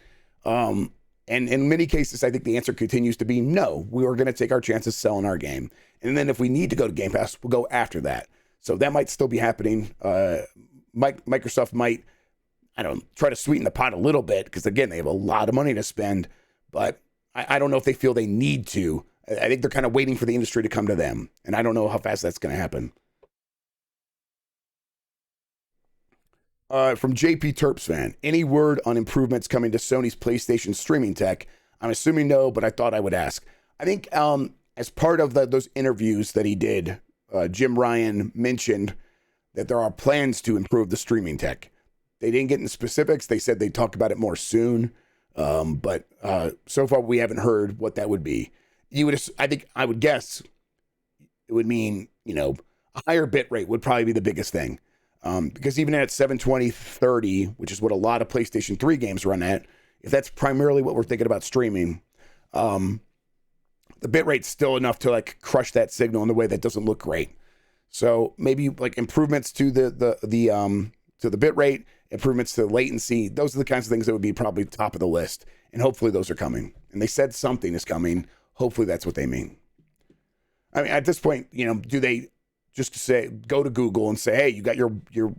And in many cases, I think the answer continues to be no. We are going to take our chances selling our game. And then if we need to go to Game Pass, we'll go after that. So that might still be happening. Microsoft might, try to sweeten the pot a little bit because, again, they have a lot of money to spend. But I don't know if they feel they need to. I think they're kind of waiting for the industry to come to them. And I don't know how fast that's going to happen. From JP Terps fan, any word on improvements coming to Sony's PlayStation streaming tech? I'm assuming no, but I thought I would ask. I think as part of those interviews that he did, Jim Ryan mentioned that there are plans to improve the streaming tech. They didn't get into specifics. They said they'd talk about it more soon. But so far we haven't heard what that would be. I would guess it would mean, a higher bit rate would probably be the biggest thing. Because even at 720/30, which is what a lot of PlayStation 3 games run at, if that's primarily what we're thinking about streaming, the bitrate's still enough to crush that signal in a way that doesn't look great. So maybe improvements to the bitrate, improvements to the latency. Those are the kinds of things that would be probably top of the list. And hopefully those are coming. And they said something is coming. Hopefully that's what they mean. I mean, at this point, do they just to say, go to Google and say, hey, you got your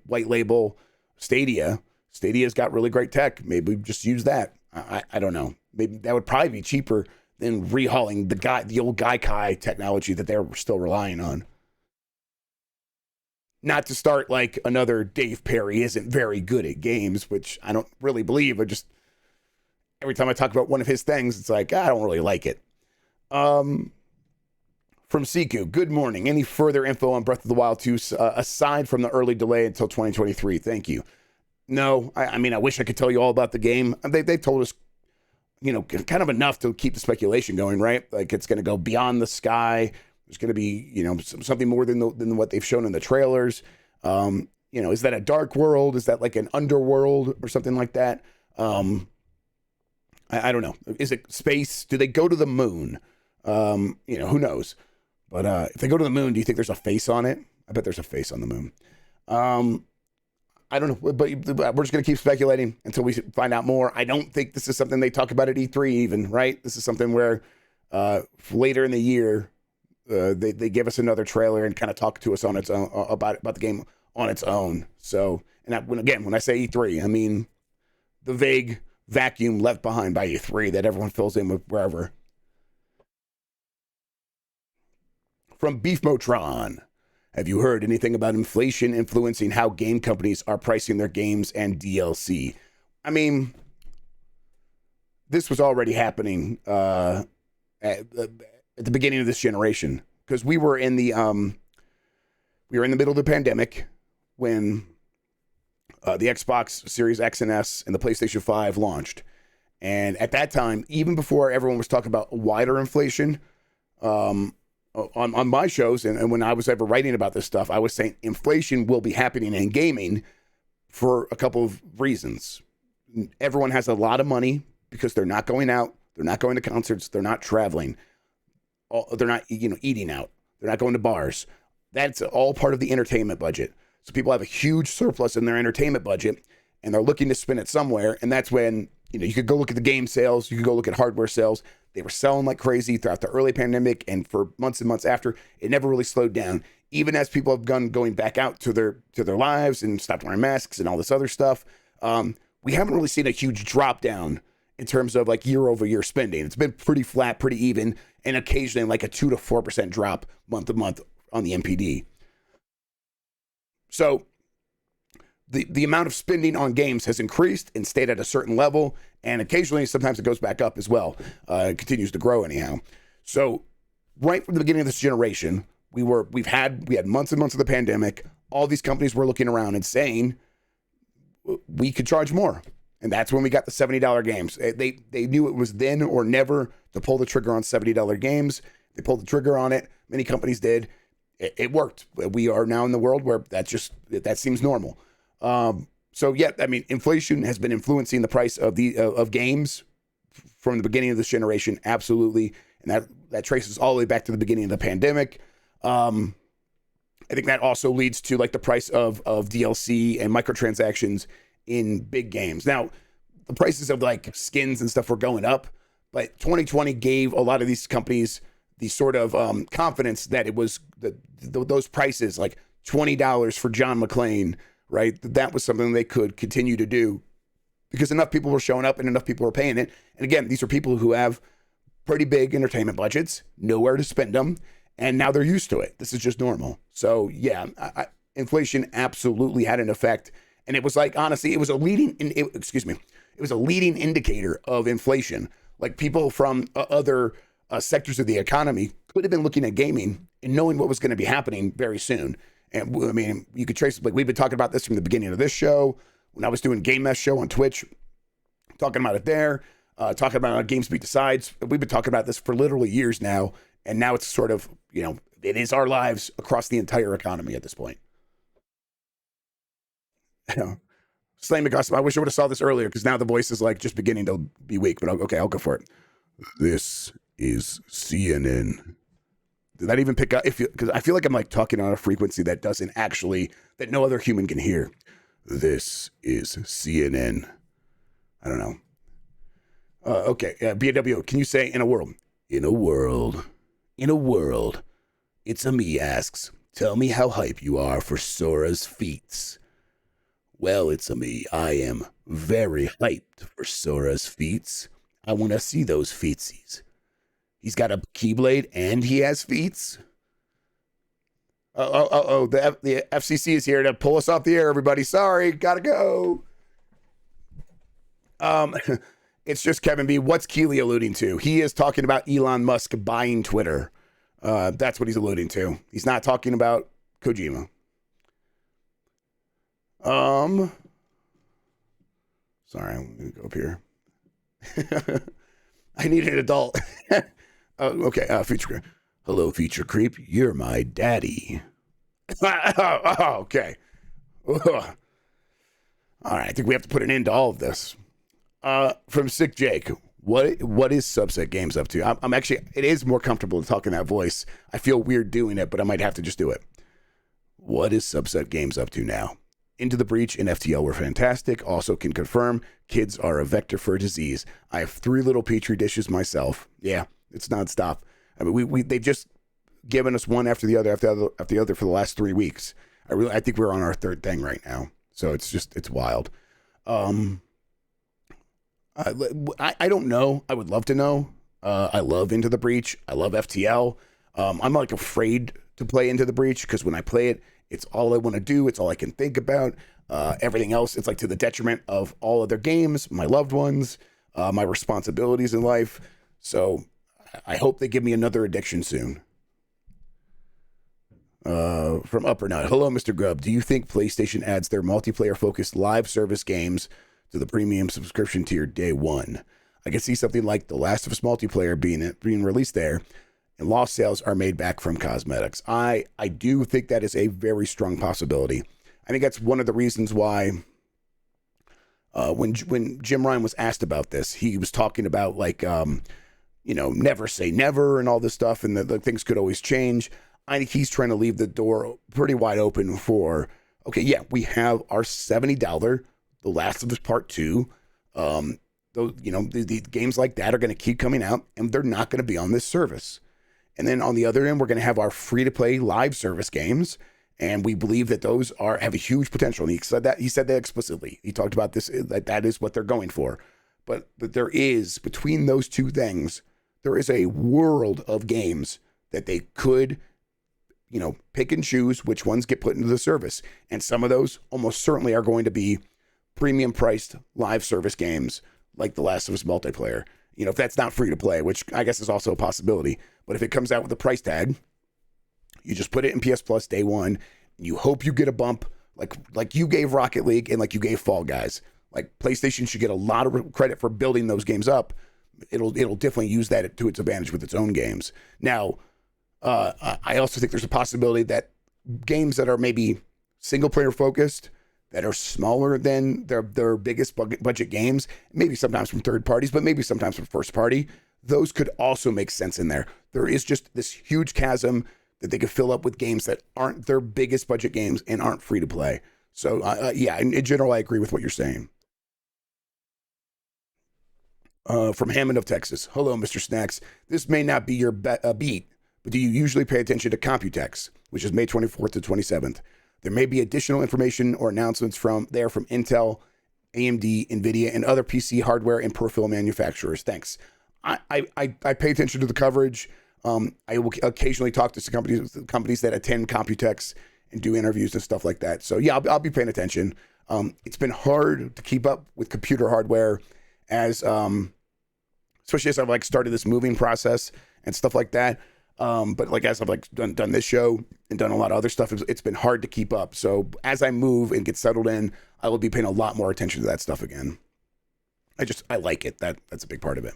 white label Stadia. Stadia's got really great tech. Maybe just use that. I don't know. Maybe that would probably be cheaper than rehauling the old Gaikai technology that they're still relying on. Not to start another Dave Perry isn't very good at games, which I don't really believe. Every time I talk about one of his things, it's I don't really like it. From Siku, good morning. Any further info on Breath of the Wild 2 aside from the early delay until 2023? Thank you. No, I mean, I wish I could tell you all about the game. They told us, kind of enough to keep the speculation going, right? It's going to go beyond the sky. There's going to be, something more than what they've shown in the trailers. Is that a dark world? Is that an underworld or something like that? I don't know. Is it space? Do they go to the moon? Who knows? But if they go to the moon, do you think there's a face on it? I bet there's a face on the moon. I don't know, but we're just going to keep speculating until we find out more. I don't think this is something they talk about at E3 even, right? This is something where later in the year, they give us another trailer and kind of talk to us on its own about the game on its own. So, when I say E3, I mean the vague vacuum left behind by E3 that everyone fills in with wherever. From Beefmotron, have you heard anything about inflation influencing how game companies are pricing their games and DLC? I mean, this was already happening at the beginning of this generation because we were in the middle of the pandemic when the Xbox Series X and S and the PlayStation 5 launched. And at that time, even before everyone was talking about wider inflation, on my shows and when I was ever writing about this stuff, I was saying inflation will be happening in gaming for a couple of reasons. Everyone has a lot of money because they're not going out, they're not going to concerts, they're not traveling, they're not eating out, they're not going to bars. That's all part of the entertainment budget. So people have a huge surplus in their entertainment budget and they're looking to spend it somewhere. And that's when you could go look at the game sales, you could go look at hardware sales. They were selling like crazy throughout the early pandemic and for months and months after. It never really slowed down. Even as people have going back out to their lives and stopped wearing masks and all this other stuff, we haven't really seen a huge drop down in terms of year over year spending. It's been pretty flat, pretty even, and occasionally a 2 to 4% drop month to month on the MPD. So the amount of spending on games has increased and stayed at a certain level, and occasionally sometimes it goes back up as well. It continues to grow anyhow. So right from the beginning of this generation, we had months and months of the pandemic. All these companies were looking around and saying we could charge more, And that's when we got the $70 games. They knew it was then or never to pull the trigger on $70 games. They pulled the trigger on it. Many companies did. It worked. We are now in the world where that seems normal. So yeah, I mean, inflation has been influencing the price of games from the beginning of this generation, absolutely, and that traces all the way back to the beginning of the pandemic. I think that also leads to like the price of DLC and microtransactions in big games. Now, the prices of like skins and stuff were going up, but 2020 gave a lot of these companies the sort of confidence that it was those prices, like $20 for John McClane, right? That was something they could continue to do because enough people were showing up and enough people were paying it. And again, these are people who have pretty big entertainment budgets, nowhere to spend them, and now they're used to it. This is just normal. So yeah, inflation absolutely had an effect. And it was like, honestly, it was a leading indicator of inflation. Like people from other sectors of the economy could have been looking at gaming and knowing what was going to be happening very soon. And I mean, you could trace, like we've been talking about this from the beginning of this show, when I was doing Game Mess Show on Twitch, talking about it there, talking about on GameSpeak Decides. We've been talking about this for literally years now. And now it's sort of, it is our lives across the entire economy at this point. Slay McGustin, I wish I would have saw this earlier because now the voice is like just beginning to be weak, but okay, I'll go for it. This is CNN. Did that even pick up? Because I feel like I'm like talking on a frequency that that no other human can hear. This is CNN. I don't know. Okay, BW, can you say in a world? In a world. It's a me asks, tell me how hype you are for Sora's feats. Well, it's a me. I am very hyped for Sora's feats. I want to see those feetsies. He's got a Keyblade and he has feats. The FCC is here to pull us off the air, everybody. Sorry, gotta go. It's just Kevin B. What's Keeley alluding to? He is talking about Elon Musk buying Twitter. That's what he's alluding to. He's not talking about Kojima. Sorry, I'm gonna go up here. I need an adult. Okay, feature creep. Hello, feature creep. You're my daddy. Okay. Ugh. All right, I think we have to put an end to all of this. From Sick Jake, what is Subset Games up to? I'm actually, it is more comfortable to talk in that voice. I feel weird doing it, but I might have to just do it. What is Subset Games up to now? Into the Breach and FTL were fantastic. Also can confirm kids are a vector for disease. I have 3 little petri dishes myself. Yeah, it's nonstop. I mean, they've just given us one after the other for the last 3 weeks. I think we're on our 3rd thing right now. So it's wild. I don't know. I would love to know. I love Into the Breach. I love FTL. I'm like afraid to play Into the Breach because when I play it, it's all I want to do. It's all I can think about. Everything else, it's like to the detriment of all other games, my loved ones, my responsibilities in life. So I hope they give me another addiction soon. From Upper Nut. Hello, Mr. Grubb. Do you think PlayStation adds their multiplayer-focused live service games to the premium subscription tier day one? I can see something like The Last of Us multiplayer being released there, and lost sales are made back from cosmetics. I do think that is a very strong possibility. I think that's one of the reasons why when Jim Ryan was asked about this, he was talking about like, never say never and all this stuff, and the things could always change. I think he's trying to leave the door pretty wide open for, okay, yeah, we have our $70 The Last of Us Part 2. The games like that are going to keep coming out, and they're not going to be on this service. And then on the other end, we're going to have our free-to-play live service games, and we believe that those have a huge potential. And he said that explicitly. He talked about this, that is what they're going for. But there is, between those two things, there is a world of games that they could, pick and choose which ones get put into the service. And some of those almost certainly are going to be premium-priced live service games like The Last of Us multiplayer. If that's not free to play, which I guess is also a possibility. But if it comes out with a price tag, you just put it in PS Plus day one. You hope you get a bump like you gave Rocket League and like you gave Fall Guys. Like PlayStation should get a lot of credit for building those games up. It'll definitely use that to its advantage with its own games. Now, I also think there's a possibility that games that are maybe single player focused, that are smaller than their biggest budget games, maybe sometimes from third parties, but maybe sometimes from first party, those could also make sense in there. There is just this huge chasm that they could fill up with games that aren't their biggest budget games and aren't free to play. So yeah, in general, I agree with what you're saying. From Hammond of Texas. Hello, Mr. Snacks. This may not be your beat, but do you usually pay attention to Computex, which is May 24th to 27th? There may be additional information or announcements from Intel, AMD, NVIDIA, and other PC hardware and peripheral manufacturers. Thanks. I pay attention to the coverage. I will occasionally talk to some companies that attend Computex and do interviews and stuff like that. So yeah, I'll be paying attention. It's been hard to keep up with computer hardware as especially as I've like started this moving process and stuff like that. But like as I've like done this show and done a lot of other stuff, it's been hard to keep up. So as I move and get settled in, I will be paying a lot more attention to that stuff again. I like it. That's a big part of it.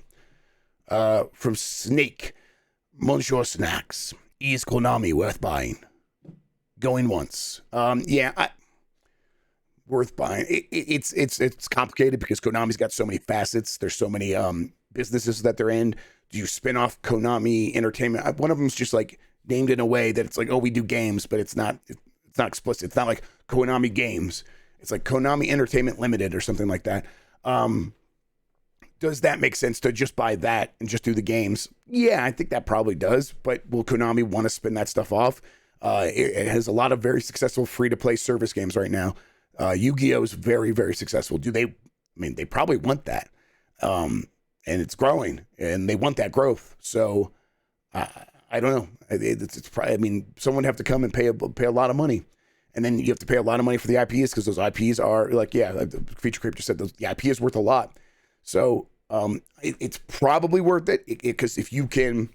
From Snake, Monsieur Snacks, is Konami worth buying? Going once. Worth buying. It's complicated because Konami's got so many facets. There's so many businesses that they're in. Do you spin off Konami Entertainment? One of them's just like named in a way that it's like, oh, we do games, but it's not explicit. It's not like Konami Games. It's like Konami Entertainment Limited or something like that. Does that make sense to just buy that and just do the games? Yeah, I think that probably does. But will Konami want to spin that stuff off? It has a lot of very successful free-to-play service games right now. Yu-Gi-Oh! Is very, very successful. They probably want that. And it's growing, and they want that growth. So, I don't know. It's probably, someone would have to come and pay a lot of money. And then you have to pay a lot of money for the IPs because those IPs are like, the Feature Creep just said the IP is worth a lot. So, it's probably worth it because if you can,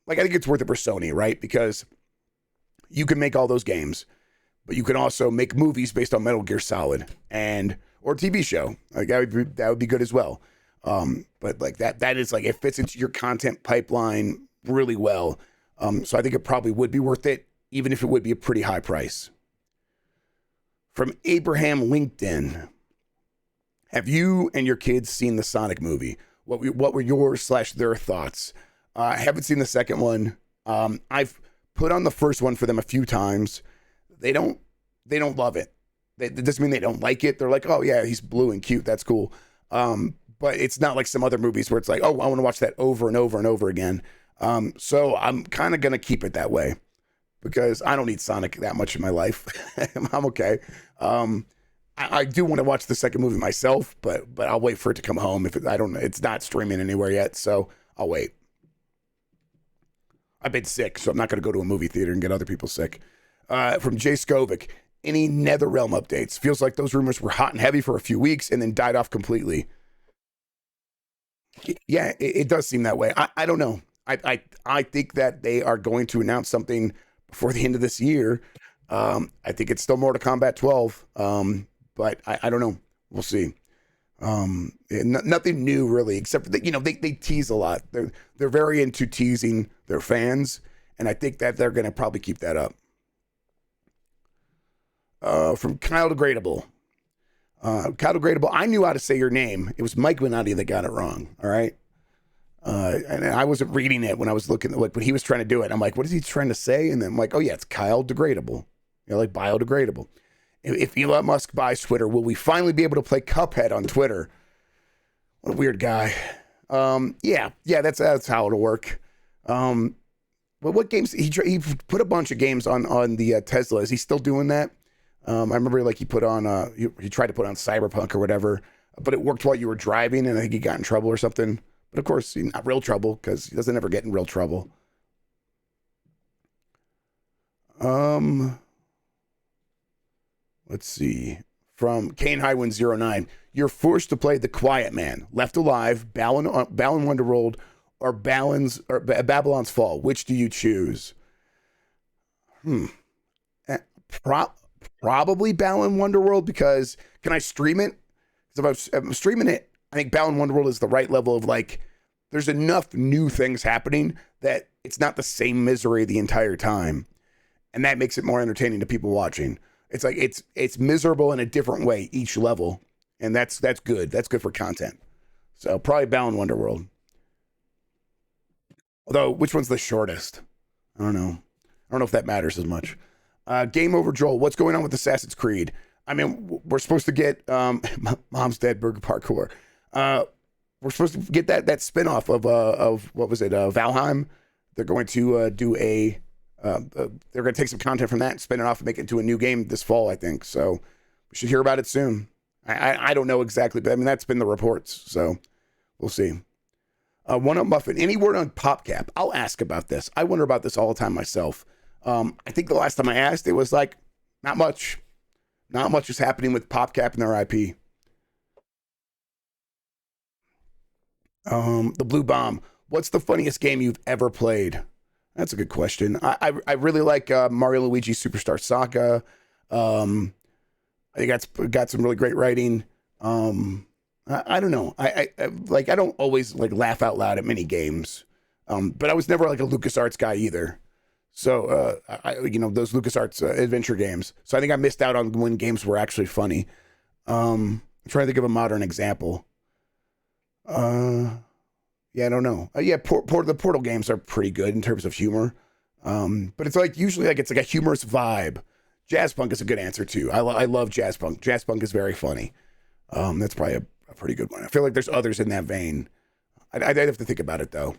I think it's worth it for Sony, right? Because you can make all those games, but you can also make movies based on Metal Gear Solid or TV show. Like that would be good as well. But like that is like, it fits into your content pipeline really well. So I think it probably would be worth it, even if it would be a pretty high price. From Abraham LinkedIn. Have you and your kids seen the Sonic movie? What were your/their thoughts? I haven't seen the second one. I've put on the first one for them a few times. They don't love it. It doesn't mean they don't like it. They're like, oh yeah, he's blue and cute. That's cool. But it's not like some other movies where it's like, oh, I want to watch that over and over and over again. So I'm kind of going to keep it that way because I don't need Sonic that much in my life. I'm okay. I do want to watch the second movie myself, but I'll wait for it to come home. It's not streaming anywhere yet, so I'll wait. I've been sick, so I'm not going to go to a movie theater and get other people sick. From Jay Skovic, any NetherRealm updates? Feels like those rumors were hot and heavy for a few weeks and then died off completely. Yeah, it does seem that way. I don't know. I think that they are going to announce something before the end of this year. I think it's still Mortal Kombat 12, but I don't know. We'll see. Nothing new really, except that they tease a lot. They're very into teasing their fans, and I think that they're going to probably keep that up. From Kyle Degradable. Kyle Degradable, I knew how to say your name. It was Mike Minotti that got it wrong. All right. And I wasn't reading it when I was looking, like when he was trying to do it. I'm like, what is he trying to say? And then I'm like, oh yeah, it's Kyle Degradable. Like biodegradable. If Elon Musk buys Twitter, will we finally be able to play Cuphead on Twitter? What a weird guy. Yeah, that's how it'll work. But what games he put a bunch of games on the Tesla. Is he still doing that? I remember like he put on he tried to put on Cyberpunk or whatever, but it worked while you were driving, and I think he got in trouble or something. But of course, not real trouble because he doesn't ever get in real trouble. Let's see. From Kane Highwind 09. You're forced to play The Quiet Man, Left Alive, Balan Wonderworld, or Babylon's Fall. Which do you choose? Probably Balan Wonderworld, because can I stream it? Because if I'm streaming it, I think Balan Wonderworld is the right level of like, there's enough new things happening that it's not the same misery the entire time. And that makes it more entertaining to people watching. It's like it's miserable in a different way each level. And that's good. That's good for content. So probably Balan Wonderworld. Although, which one's the shortest? I don't know. I don't know if that matters as much. Game Over Joel. What's going on with Assassin's Creed? I mean, we're supposed to get Mom's Dead Burger Parkour. We're supposed to get that spinoff of what was it? Valheim. They're going to do a. They're going to take some content from that and spin it off and make it into a new game this fall, I think. So we should hear about it soon. I don't know exactly, but I mean that's been the reports. So we'll see. One Up Muffin. Any word on PopCap? I'll ask about this. I wonder about this all the time myself. I think the last time I asked, it was like, not much. Not much is happening with PopCap and their IP. The Blue Bomb. What's the funniest game you've ever played? That's a good question. I really like Mario Luigi Superstar Saga. I think that's got some really great writing. I don't know. I don't always like laugh out loud at many games. But I was never like a LucasArts guy either. So, those LucasArts adventure games. So I think I missed out on when games were actually funny. I'm trying to think of a modern example. Yeah, I don't know. The Portal games are pretty good in terms of humor. But it's like usually like it's like a humorous vibe. Jazzpunk is a good answer too. I love Jazzpunk. Jazzpunk is very funny. That's probably a pretty good one. I feel like there's others in that vein. I'd have to think about it though.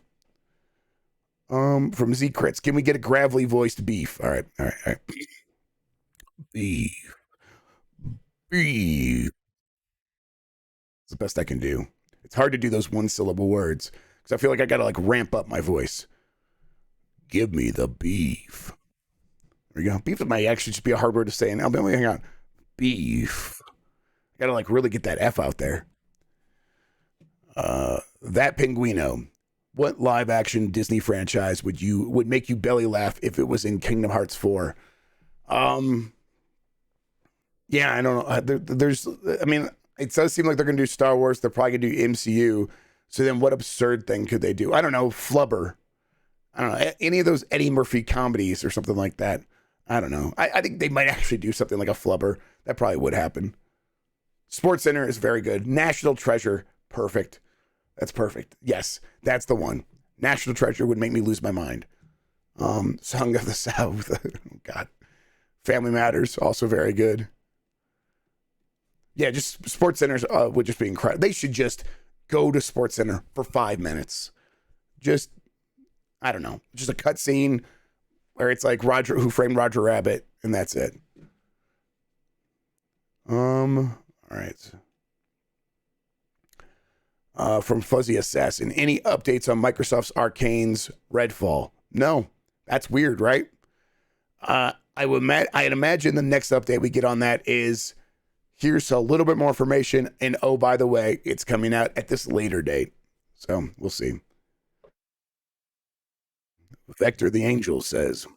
From Z Crits, can we get a gravelly voiced beef? All right. Beef. It's the best I can do. It's hard to do those one syllable words because I feel like I gotta like ramp up my voice. Give me the beef. There we go. Beef might actually just be a hard word to say. And hang on. Beef. I gotta like really get that F out there. That Pinguino. What live action Disney franchise would make you belly laugh if it was in Kingdom Hearts 4? Yeah, I don't know. It does seem like they're gonna do Star Wars. They're probably gonna do MCU. So then what absurd thing could they do? I don't know. Flubber. I don't know. Any of those Eddie Murphy comedies or something like that. I don't know. I think they might actually do something like a Flubber. That probably would happen. Sports Center is very good. National Treasure. Perfect. That's perfect. Yes, that's the one. National Treasure would make me lose my mind. Song of the South. Oh, God. Family Matters, also very good. Yeah, just Sports Centers would just be incredible. They should just go to Sports Center for 5 minutes. Just, I don't know, just a cutscene where it's like Who Framed Roger Rabbit, and that's it. All right. From Fuzzy Assassin. Any updates on Microsoft's Arcane's Redfall? No. That's weird, right? I'd imagine the next update we get on that is here's a little bit more information, and oh, by the way, it's coming out at this later date. So we'll see. Vector the Angel says,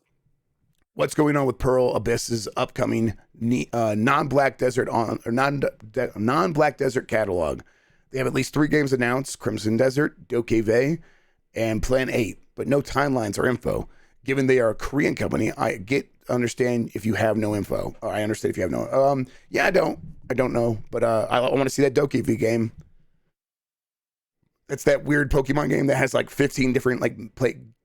what's going on with Pearl Abyss's upcoming non-Black Desert catalog? They have at least 3 games announced: Crimson Desert, Dokeve, and Plan 8, but no timelines or info. Given they are a Korean company, I understand if you have no info. I understand if you have no. Yeah, I don't know, but I want to see that Dokeve game. It's that weird Pokemon game that has like 15 different like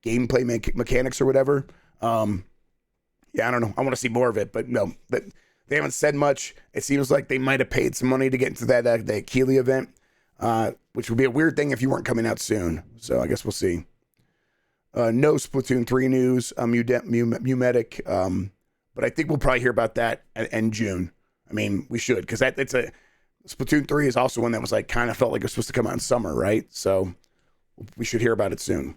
gameplay mechanics or whatever. Yeah, I don't know. I want to see more of it, but no, they haven't said much. It seems like they might have paid some money to get into that Keeley event. Which would be a weird thing if you weren't coming out soon. So I guess we'll see. No Splatoon 3 news, Mumetic, but I think we'll probably hear about that in June. I mean, we should, because Splatoon 3 is also one that was like kind of felt like it was supposed to come out in summer, right? So we should hear about it soon.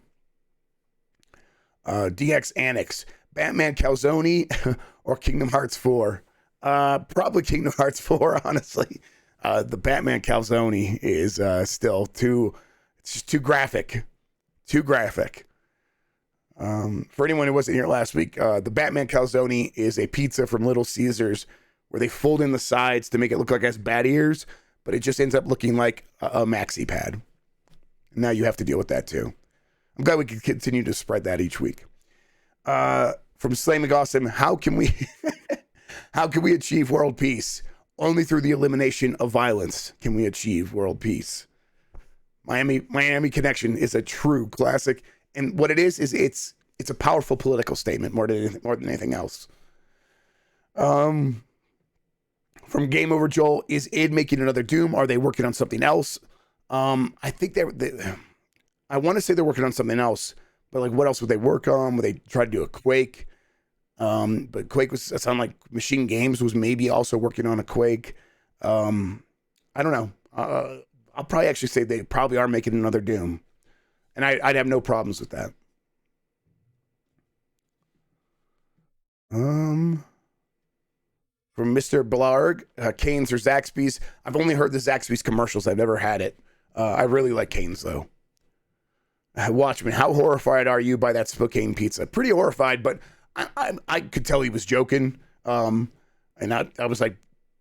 DX Annex, Batman Calzone or Kingdom Hearts 4? Probably Kingdom Hearts 4, honestly. The Batman Calzone is still it's just too graphic. Too graphic. For anyone who wasn't here last week, the Batman calzone is a pizza from Little Caesars where they fold in the sides to make it look like it has bat ears, but it just ends up looking like a maxi pad. And now you have to deal with that too. I'm glad we can continue to spread that each week. From Slay McAwesome, how can we achieve world peace? Only through the elimination of violence can we achieve world peace. Miami Connection is a true classic, and what it is it's a powerful political statement more than anything else. From Game Over Joel, is id making another Doom? Are they working on something else? I think I want to say they're working on something else, but like, what else would they work on? Would they try to do a Quake? But Quake was, it sounded like Machine Games was maybe also working on a Quake. I don't know. I'll probably actually say they probably are making another Doom, and I'd have no problems with that. From Mr. Blarg, Canes or Zaxby's. I've only heard the Zaxby's commercials. I've never had it. I really like Canes though. Watchmen, how horrified are you by that Spokane pizza? Pretty horrified, but I could tell he was joking. And I was like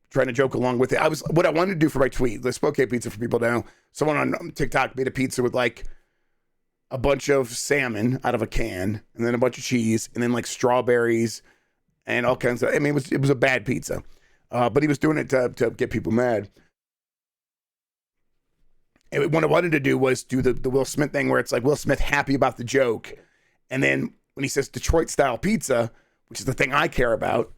trying to joke along with it. What I wanted to do for my tweet, the Spokane pizza, for people to know, someone on TikTok made a pizza with like a bunch of salmon out of a can, and then a bunch of cheese, and then like strawberries and all kinds of, I mean, it was a bad pizza. But he was doing it to get people mad. And what I wanted to do was do the Will Smith thing where it's like Will Smith happy about the joke. And then when he says Detroit style pizza, which is the thing I care about,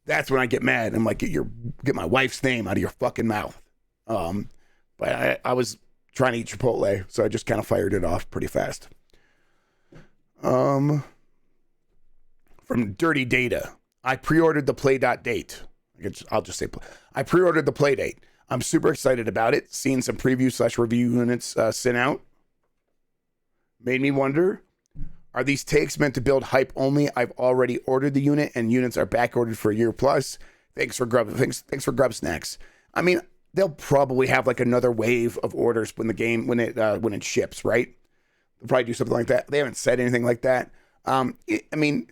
that's when I get mad. I'm like, get my wife's name out of your fucking mouth. But I was trying to eat Chipotle, so I just kind of fired it off pretty fast. From Dirty Data, I pre-ordered the Play.date. I'll just say I pre-ordered the Playdate. I'm super excited about it. Seeing some preview/review units sent out made me wonder, are these takes meant to build hype only? I've already ordered the unit, and units are back ordered for a year plus. Thanks for GrubbSnax. I mean, they'll probably have like another wave of orders when it ships, right? They'll probably do something like that. They haven't said anything like that. I mean,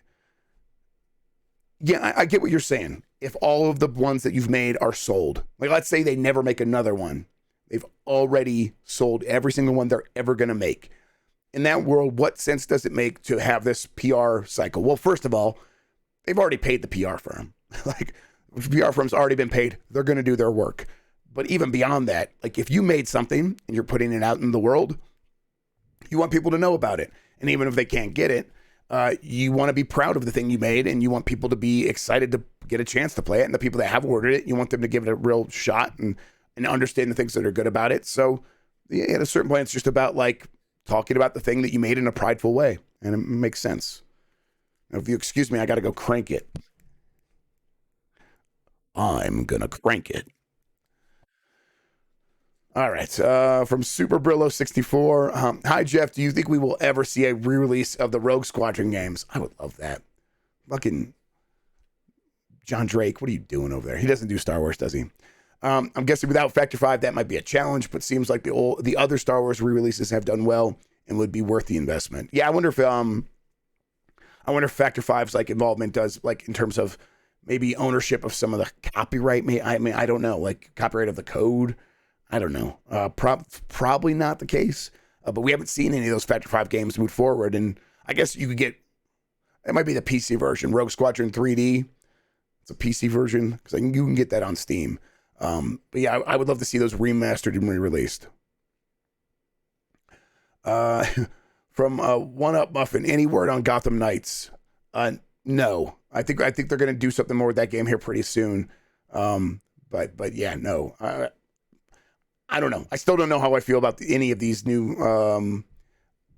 yeah, I get what you're saying. If all of the ones that you've made are sold, like let's say they never make another one, they've already sold every single one they're ever going to make. In that world, what sense does it make to have this PR cycle? Well, first of all, they've already paid the PR firm. Like, the PR firm's already been paid. They're going to do their work. But even beyond that, like if you made something and you're putting it out in the world, you want people to know about it. And even if they can't get it, you want to be proud of the thing you made, and you want people to be excited to get a chance to play it. And the people that have ordered it, you want them to give it a real shot and understand the things that are good about it. So yeah, at a certain point, it's just about like talking about the thing that you made in a prideful way. And it makes sense. Now, if you excuse me, I got to go crank it. I'm going to crank it. All right. From Super Brillo 64. Hi, Jeff. Do you think we will ever see a re-release of the Rogue Squadron games? I would love that. Fucking John Drake, what are you doing over there? He doesn't do Star Wars, does he? I'm guessing without Factor 5, that might be a challenge, but seems like the other Star Wars re-releases have done well and would be worth the investment. Yeah, I wonder if Factor 5's like involvement does, like in terms of maybe ownership of some of the copyright. I don't know, like copyright of the code. I don't know. Probably not the case, but we haven't seen any of those Factor 5 games move forward. And I guess you could get, it might be the PC version, Rogue Squadron 3D. It's a PC version because you can get that on Steam. But yeah, I would love to see those remastered and re-released. From One Up Muffin, any word on Gotham Knights? No. I think they're going to do something more with that game here pretty soon. But yeah, no. I don't know. I still don't know how I feel about any of these new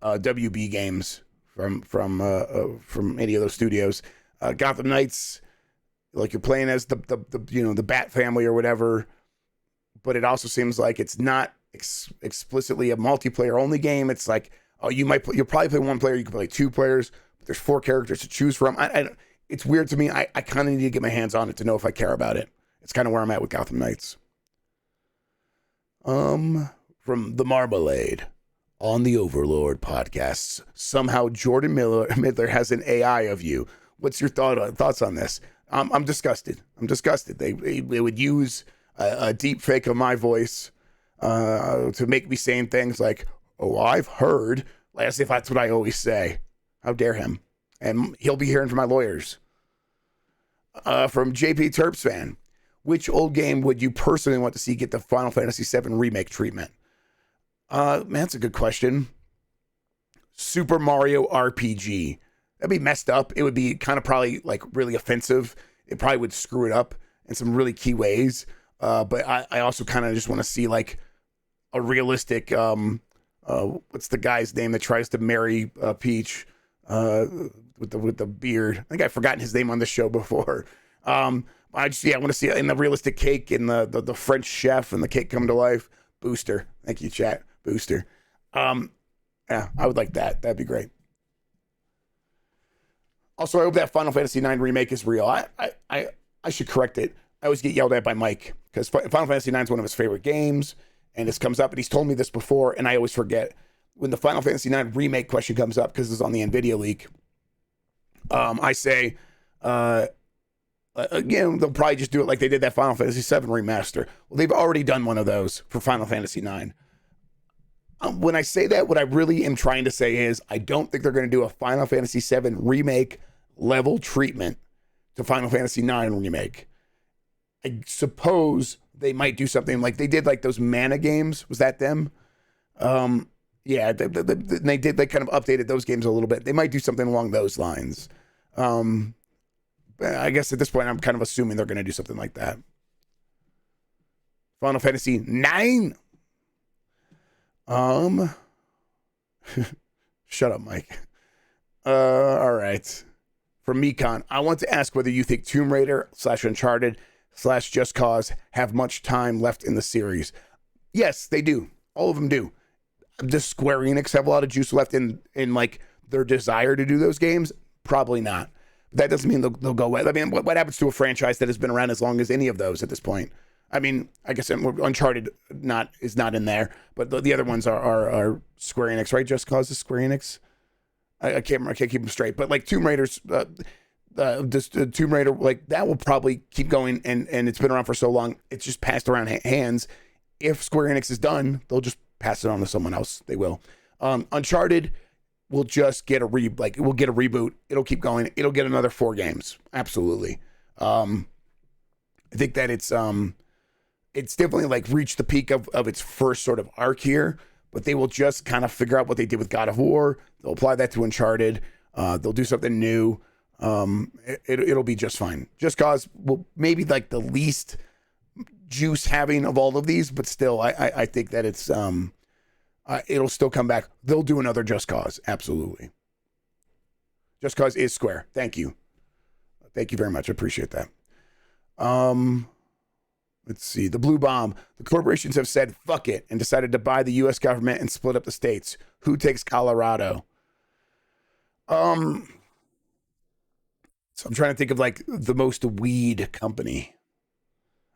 WB games from any of those studios. Gotham Knights, like you're playing as the Bat family or whatever, but it also seems like it's not explicitly a multiplayer only game. It's like, oh, you'll probably play one player, you can play two players, but there's 4 characters to choose from. It's weird to me. I kind of need to get my hands on it to know if I care about it. It's kind of where I'm at with Gotham Knights. From the Marmalade. On the Overlord podcasts, somehow Jordan Midler has an AI of you. What's your thoughts on this? I'm disgusted. They would use a deep fake of my voice to make me saying things like, "Oh, I've heard," as if that's what I always say. How dare him? And he'll be hearing from my lawyers. From JP Terps fan, which old game would you personally want to see get the Final Fantasy VII remake treatment? Man, that's a good question. Super Mario RPG. That'd be messed up. It would be kind of probably like really offensive. It probably would screw it up in some really key ways. But I also kind of just want to see like a realistic, what's the guy's name that tries to marry Peach with the beard? I think I've forgotten his name on the show before. I want to see it in the realistic cake and the French chef and the cake come to life. Booster. Thank you, chat. Booster. Yeah, I would like that. That'd be great. Also, I hope that Final Fantasy IX remake is real. I should correct it. I always get yelled at by Mike because Final Fantasy IX is one of his favorite games, and this comes up, and he's told me this before, and I always forget. When the Final Fantasy IX remake question comes up, because it's on the NVIDIA leak, I say, again, they'll probably just do it like they did that Final Fantasy VII remaster. Well, they've already done one of those for Final Fantasy IX. When I say that, what I really am trying to say is I don't think they're going to do a Final Fantasy VII remake level treatment to Final Fantasy IX remake. I suppose they might do something like they did like those Mana games. Was that them? Yeah, they kind of updated those games a little bit. They might do something along those lines. I guess at this point, I'm kind of assuming they're going to do something like that. Final Fantasy IX. Shut up, Mike. All right. From Mekon, I want to ask whether you think Tomb Raider / Uncharted / Just Cause have much time left in the series. Yes, they do. All of them do. Does Square Enix have a lot of juice left in like their desire to do those games? Probably not. That doesn't mean they'll go away. I mean, what happens to a franchise that has been around as long as any of those at this point? I mean, I guess Uncharted is not in there, but the other ones are Square Enix, right? Just Cause is Square Enix. I can't keep them straight, but like Tomb Raider's, Tomb Raider, like that will probably keep going, and it's been around for so long, it's just passed around hands. If Square Enix is done, they'll just pass it on to someone else. They will. Uncharted will just get we'll get a reboot. It'll keep going. It'll get another 4 games. Absolutely. I think that it's definitely like reached the peak of its first sort of arc here, but they will just kind of figure out what they did with God of War. They'll apply that to Uncharted. They'll do something new. It'll be just fine. Just Cause will maybe like the least juice having of all of these, but still, I think that it's it'll still come back. They'll do another Just Cause. Absolutely. Just Cause is Square. Thank you. Thank you very much. I appreciate that. Let's see. The Blue Bomb. The corporations have said, fuck it, and decided to buy the U.S. government and split up the states. Who takes Colorado? So I'm trying to think of like the most weed company.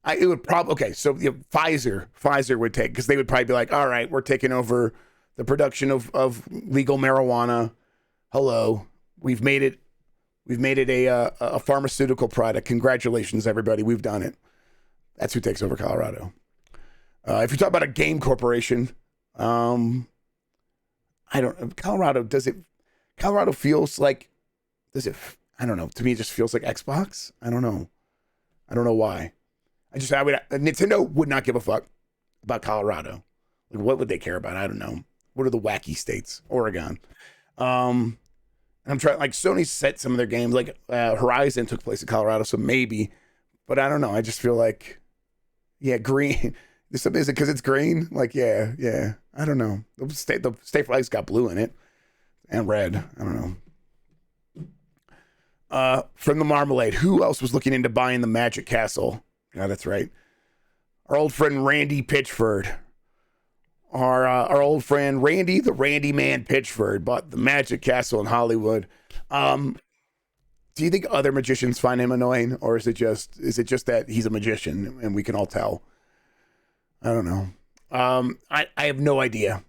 It would probably, okay, so Pfizer would take, because they would probably be like, all right, we're taking over the production of legal marijuana. Hello. We've made it a pharmaceutical product. Congratulations, everybody. We've done it. That's who takes over Colorado. If you talk about a game corporation, Colorado feels like, I don't know. To me, it just feels like Xbox. I don't know why. Nintendo would not give a fuck about Colorado. Like, what would they care about? I don't know. What are the wacky states? Oregon. I'm trying, like, Sony set some of their games, like Horizon took place in Colorado, so maybe, but I don't know. I just feel like, yeah, green. Is it because it's green? Like, yeah. I don't know. The state flag's got blue in it and red. I don't know. From the Marmalade, who else was looking into buying the Magic Castle? Yeah, that's right. Our old friend Randy Pitchford. Our old friend Randy, the Randy Man Pitchford, bought the Magic Castle in Hollywood. Do you think other magicians find him annoying, or is it just that he's a magician and we can all tell? I don't know. I have no idea.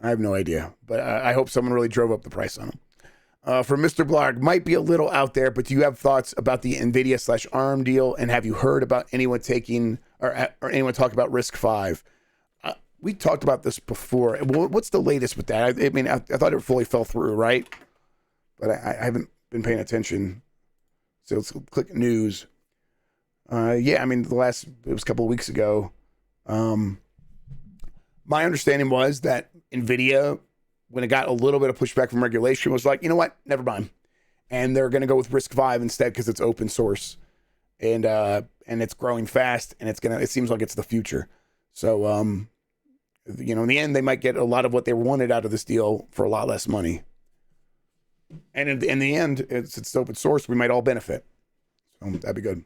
I have no idea, but I hope someone really drove up the price on them. From Mr. Blarg, might be a little out there, but do you have thoughts about the NVIDIA/ARM deal? And have you heard about anyone taking or anyone talk about RISC-V? We talked about this before. What's the latest with that? I mean, I thought it fully fell through, right? But I haven't been paying attention. So let's click news. Yeah, I mean, it was a couple of weeks ago. My understanding was that NVIDIA, when it got a little bit of pushback from regulation, was like, you know what, never mind. And they're going to go with RISC-V instead because it's open source. And it's growing fast, and it seems like it's the future. So, in the end, they might get a lot of what they wanted out of this deal for a lot less money. And in the end, it's open source. We might all benefit. So that'd be good.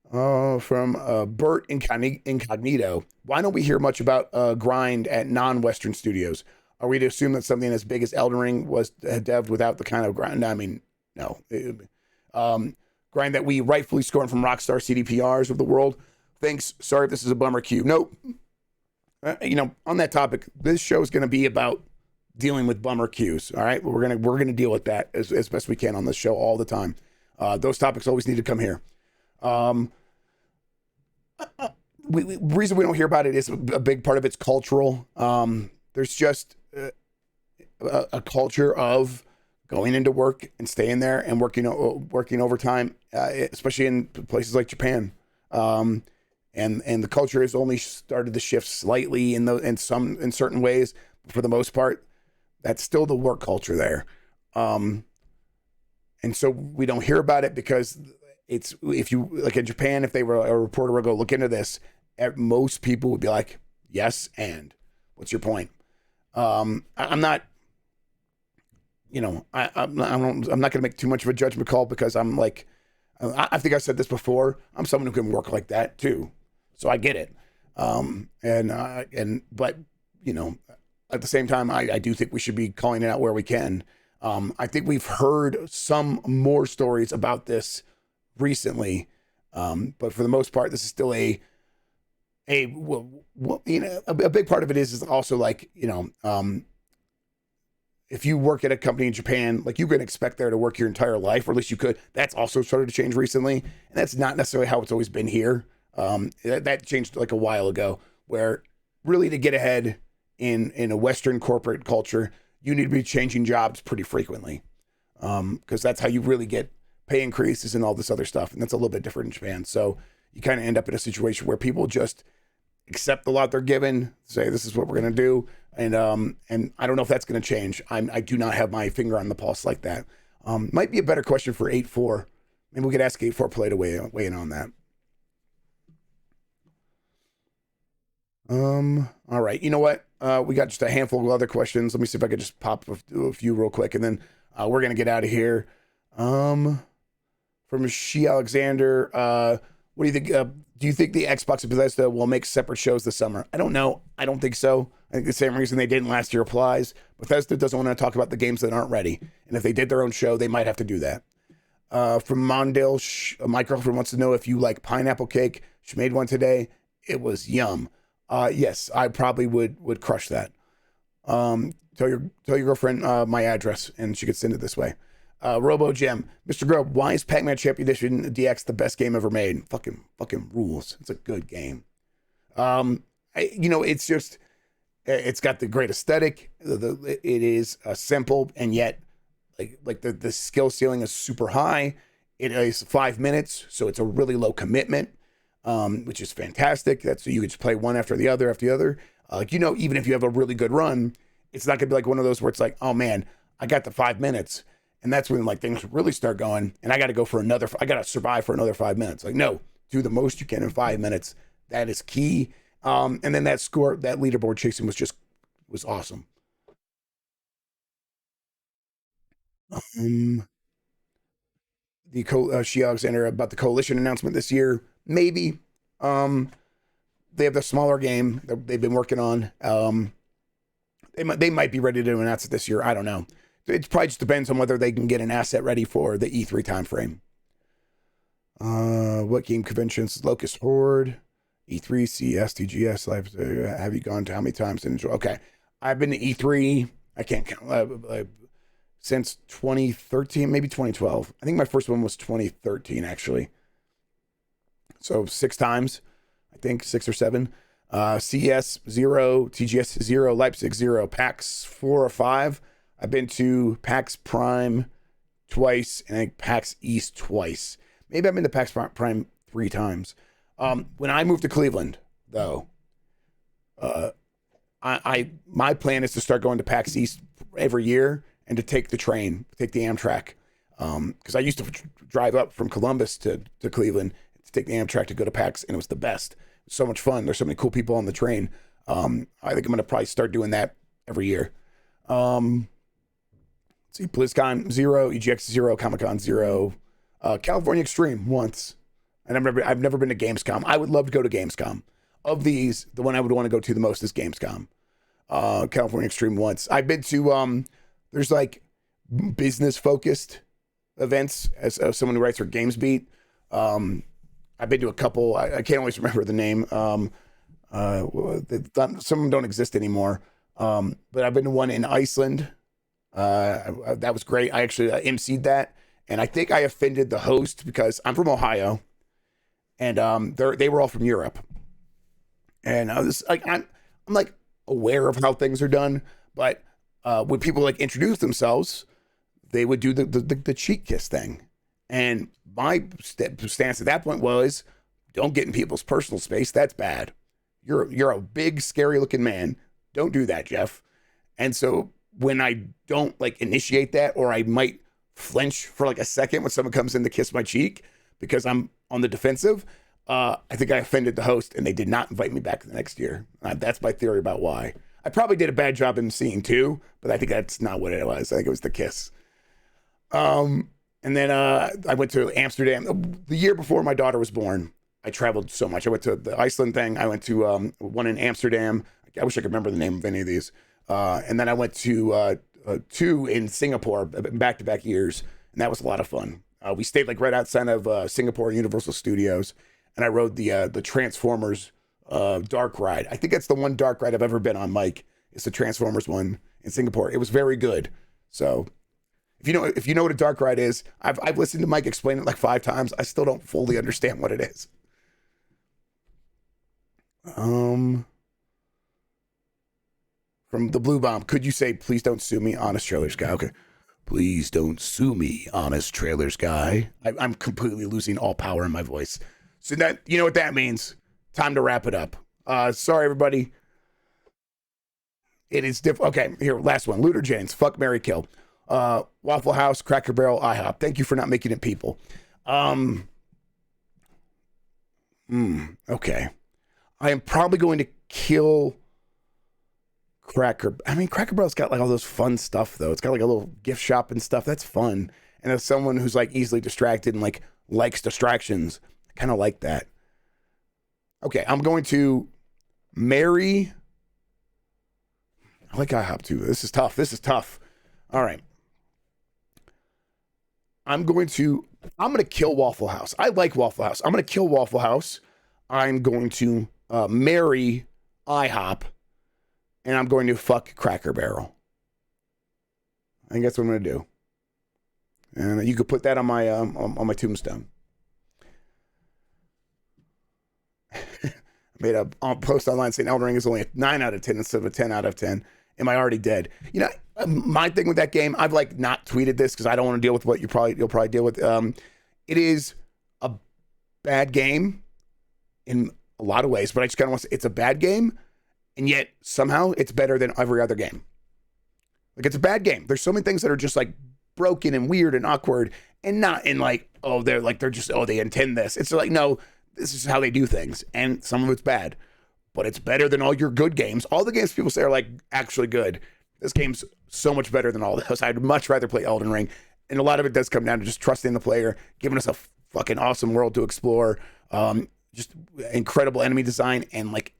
From Bert Incognito. Why don't we hear much about grind at non-Western studios? Are we to assume that something as big as Elden Ring was devved without the kind of grind? I mean, no. Grind that we rightfully scorn from Rockstar CDPRs of the world. Thanks. Sorry if this is a bummer cue. Nope. On that topic, this show is going to be about dealing with bummer cues. All right, we're gonna deal with that as best we can on this show all the time. Those topics always need to come here. Reason we don't hear about it is a big part of it's cultural. There's just a culture of going into work and staying there and working overtime, especially in places like Japan. And the culture has only started to shift slightly in certain ways. But for the most part, that's still the work culture there. And so we don't hear about it because if you like in Japan, if they were a reporter would go look into this, most people would be like, yes, and what's your point? I'm not going to make too much of a judgment call because I'm like, I think I said this before. I'm someone who can work like that too. So I get it. But at the same time, I do think we should be calling it out where we can. I think we've heard some more stories about this recently. But for the most part, this is still a big part of it is also like, if you work at a company in Japan, like you're going to expect there to work your entire life, or at least you could. That's also started to change recently. And that's not necessarily how it's always been here. That changed like a while ago, where really to get ahead in a Western corporate culture, you need to be changing jobs pretty frequently. Because that's how you really get pay increases and all this other stuff. And that's a little bit different in Japan. So you kind of end up in a situation where people just accept the lot they're given, say, this is what we're going to do. And I don't know if that's going to change. I do not have my finger on the pulse like that. Might be a better question for 8-4. Maybe we could ask 8-4 Play to weigh in on that. All right. You know what? We got just a handful of other questions. Let me see if I could just pop a few real quick, and then we're going to get out of here. From She Alexander, what do you think? Do you think the Xbox and Bethesda will make separate shows this summer? I don't know. I don't think so. I think the same reason they didn't last year applies. Bethesda doesn't want to talk about the games that aren't ready. And if they did their own show, they might have to do that. From Mondale, my girlfriend wants to know if you like pineapple cake. She made one today. It was yum. Yes, I probably would crush that. Tell your girlfriend my address, and she could send it this way. Robo Gem, Mr. Grubb, why is Pac-Man Champion Edition DX the best game ever made? Fucking rules. It's a good game. It's just, it's got the great aesthetic. It is simple, and yet like the skill ceiling is super high. It is 5 minutes, so it's a really low commitment, which is fantastic. That's so you can just play one after the other. Even if you have a really good run, it's not gonna be like one of those where it's like, oh man, I got the 5 minutes. And that's when like things really start going, and I got to survive for another 5 minutes. Like, no, do the most you can in 5 minutes. That is key. And then that leaderboard chasing was awesome. She Alexander about the Coalition announcement this year, maybe. They have the smaller game that they've been working on. They might be ready to announce it this year. I don't know. It probably just depends on whether they can get an asset ready for the E3 timeframe. What game conventions? Locust Horde, E3, CES, TGS, Live. Have you gone to how many times? Okay. I've been to E3. I can't count. Since 2013, maybe 2012. I think my first one was 2013, actually. So 6 times, I think 6 or 7. CES 0, TGS 0, Leipzig 0, PAX 4 or 5. I've been to PAX Prime twice, and I think PAX East twice. Maybe I've been to PAX Prime 3 times. When I moved to Cleveland, though, my plan is to start going to PAX East every year and to take the train, take the Amtrak. Because I used to drive up from Columbus to Cleveland to take the Amtrak to go to PAX, and it was the best. It was so much fun. There's so many cool people on the train. I think I'm going to probably start doing that every year. Let's see, BlizzCon 0, EGX 0, Comic-Con 0, California Extreme once. And I've never been to Gamescom. I would love to go to Gamescom. Of these, the one I would want to go to the most is Gamescom. California Extreme once. I've been to, there's like business-focused events as someone who writes for GamesBeat. I've been to a couple. I can't always remember the name. Some of them don't exist anymore. But I've been to one in Iceland. That was great. I actually emceed that. And I think I offended the host because I'm from Ohio. And they were all from Europe. And I was like, I'm like aware of how things are done. But when people like introduce themselves, they would do the cheek kiss thing. And my stance at that point was, don't get in people's personal space. That's bad. You're a big, scary looking man. Don't do that, Jeff. And so when I don't like initiate that, or I might flinch for like a second when someone comes in to kiss my cheek because I'm on the defensive, I think I offended the host and they did not invite me back the next year. That's my theory about why. I probably did a bad job in seeing too, but I think that's not what it was. I think it was the kiss. And then I went to Amsterdam the year before my daughter was born. I traveled so much. I went to the Iceland thing. I went to one in Amsterdam. I wish I could remember the name of any of these. And then I went to 2 in Singapore, back-to-back years, and that was a lot of fun. We stayed like right outside of Singapore Universal Studios, and I rode the Transformers dark ride. I think that's the one dark ride I've ever been on, Mike. It's the Transformers one in Singapore. It was very good. So if you know what a dark ride is, I've listened to Mike explain it like 5 times. I still don't fully understand what it is. From the Blue Bomb, could you say, please don't sue me, honest trailers guy? Okay. Please don't sue me, honest trailers guy. I'm completely losing all power in my voice. So that, you know what that means. Time to wrap it up. Sorry, everybody. It is different. Okay, here, last one. Looter James, fuck, marry, kill. Waffle House, Cracker Barrel, IHOP. Thank you for not making it people. Okay. I am probably going to kill Cracker Barrel's got like all those fun stuff though. It's got like a little gift shop and stuff. That's fun. And as someone who's like easily distracted and like likes distractions, I kind of like that. Okay, I'm going to marry. I like IHOP too. This is tough. All right. I'm going to kill Waffle House. I like Waffle House. I'm going to kill Waffle House. I'm going to marry IHOP. And I'm going to fuck Cracker Barrel. I think that's what I'm going to do. And you could put that on my tombstone. Made a post online saying Elden Ring is only a 9 out of 10 instead of a 10 out of 10. Am I already dead? You know, my thing with that game, I've like not tweeted this because I don't want to deal with what you'll probably deal with. It is a bad game in a lot of ways, but I just kind of want to say it's a bad game. And yet, somehow, it's better than every other game. Like, it's a bad game. There's so many things that are just, like, broken and weird and awkward. And not in, like, they intend this. It's like, no, this is how they do things. And some of it's bad. But it's better than all your good games. All the games people say are, like, actually good. This game's so much better than all those. I'd much rather play Elden Ring. And a lot of it does come down to just trusting the player, giving us a fucking awesome world to explore. Just incredible enemy design and, like,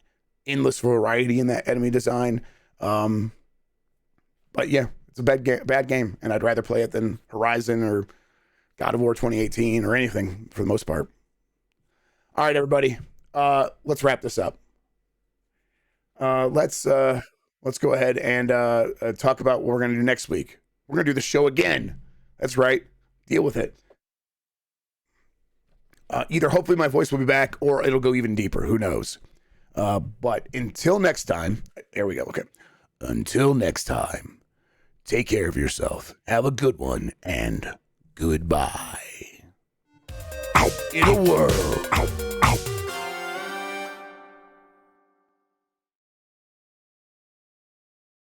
endless variety in that enemy design. But yeah, it's a bad game, and I'd rather play it than Horizon or God of War 2018 or anything for the most part. All right, everybody. let's wrap this up. Let's go ahead and talk about what we're going to do next week. We're going to do the show again. That's right. Deal with it. Either hopefully my voice will be back or it'll go even deeper. Who knows? But until next time, there we go. Okay. Until next time, take care of yourself. Have a good one and goodbye. In a world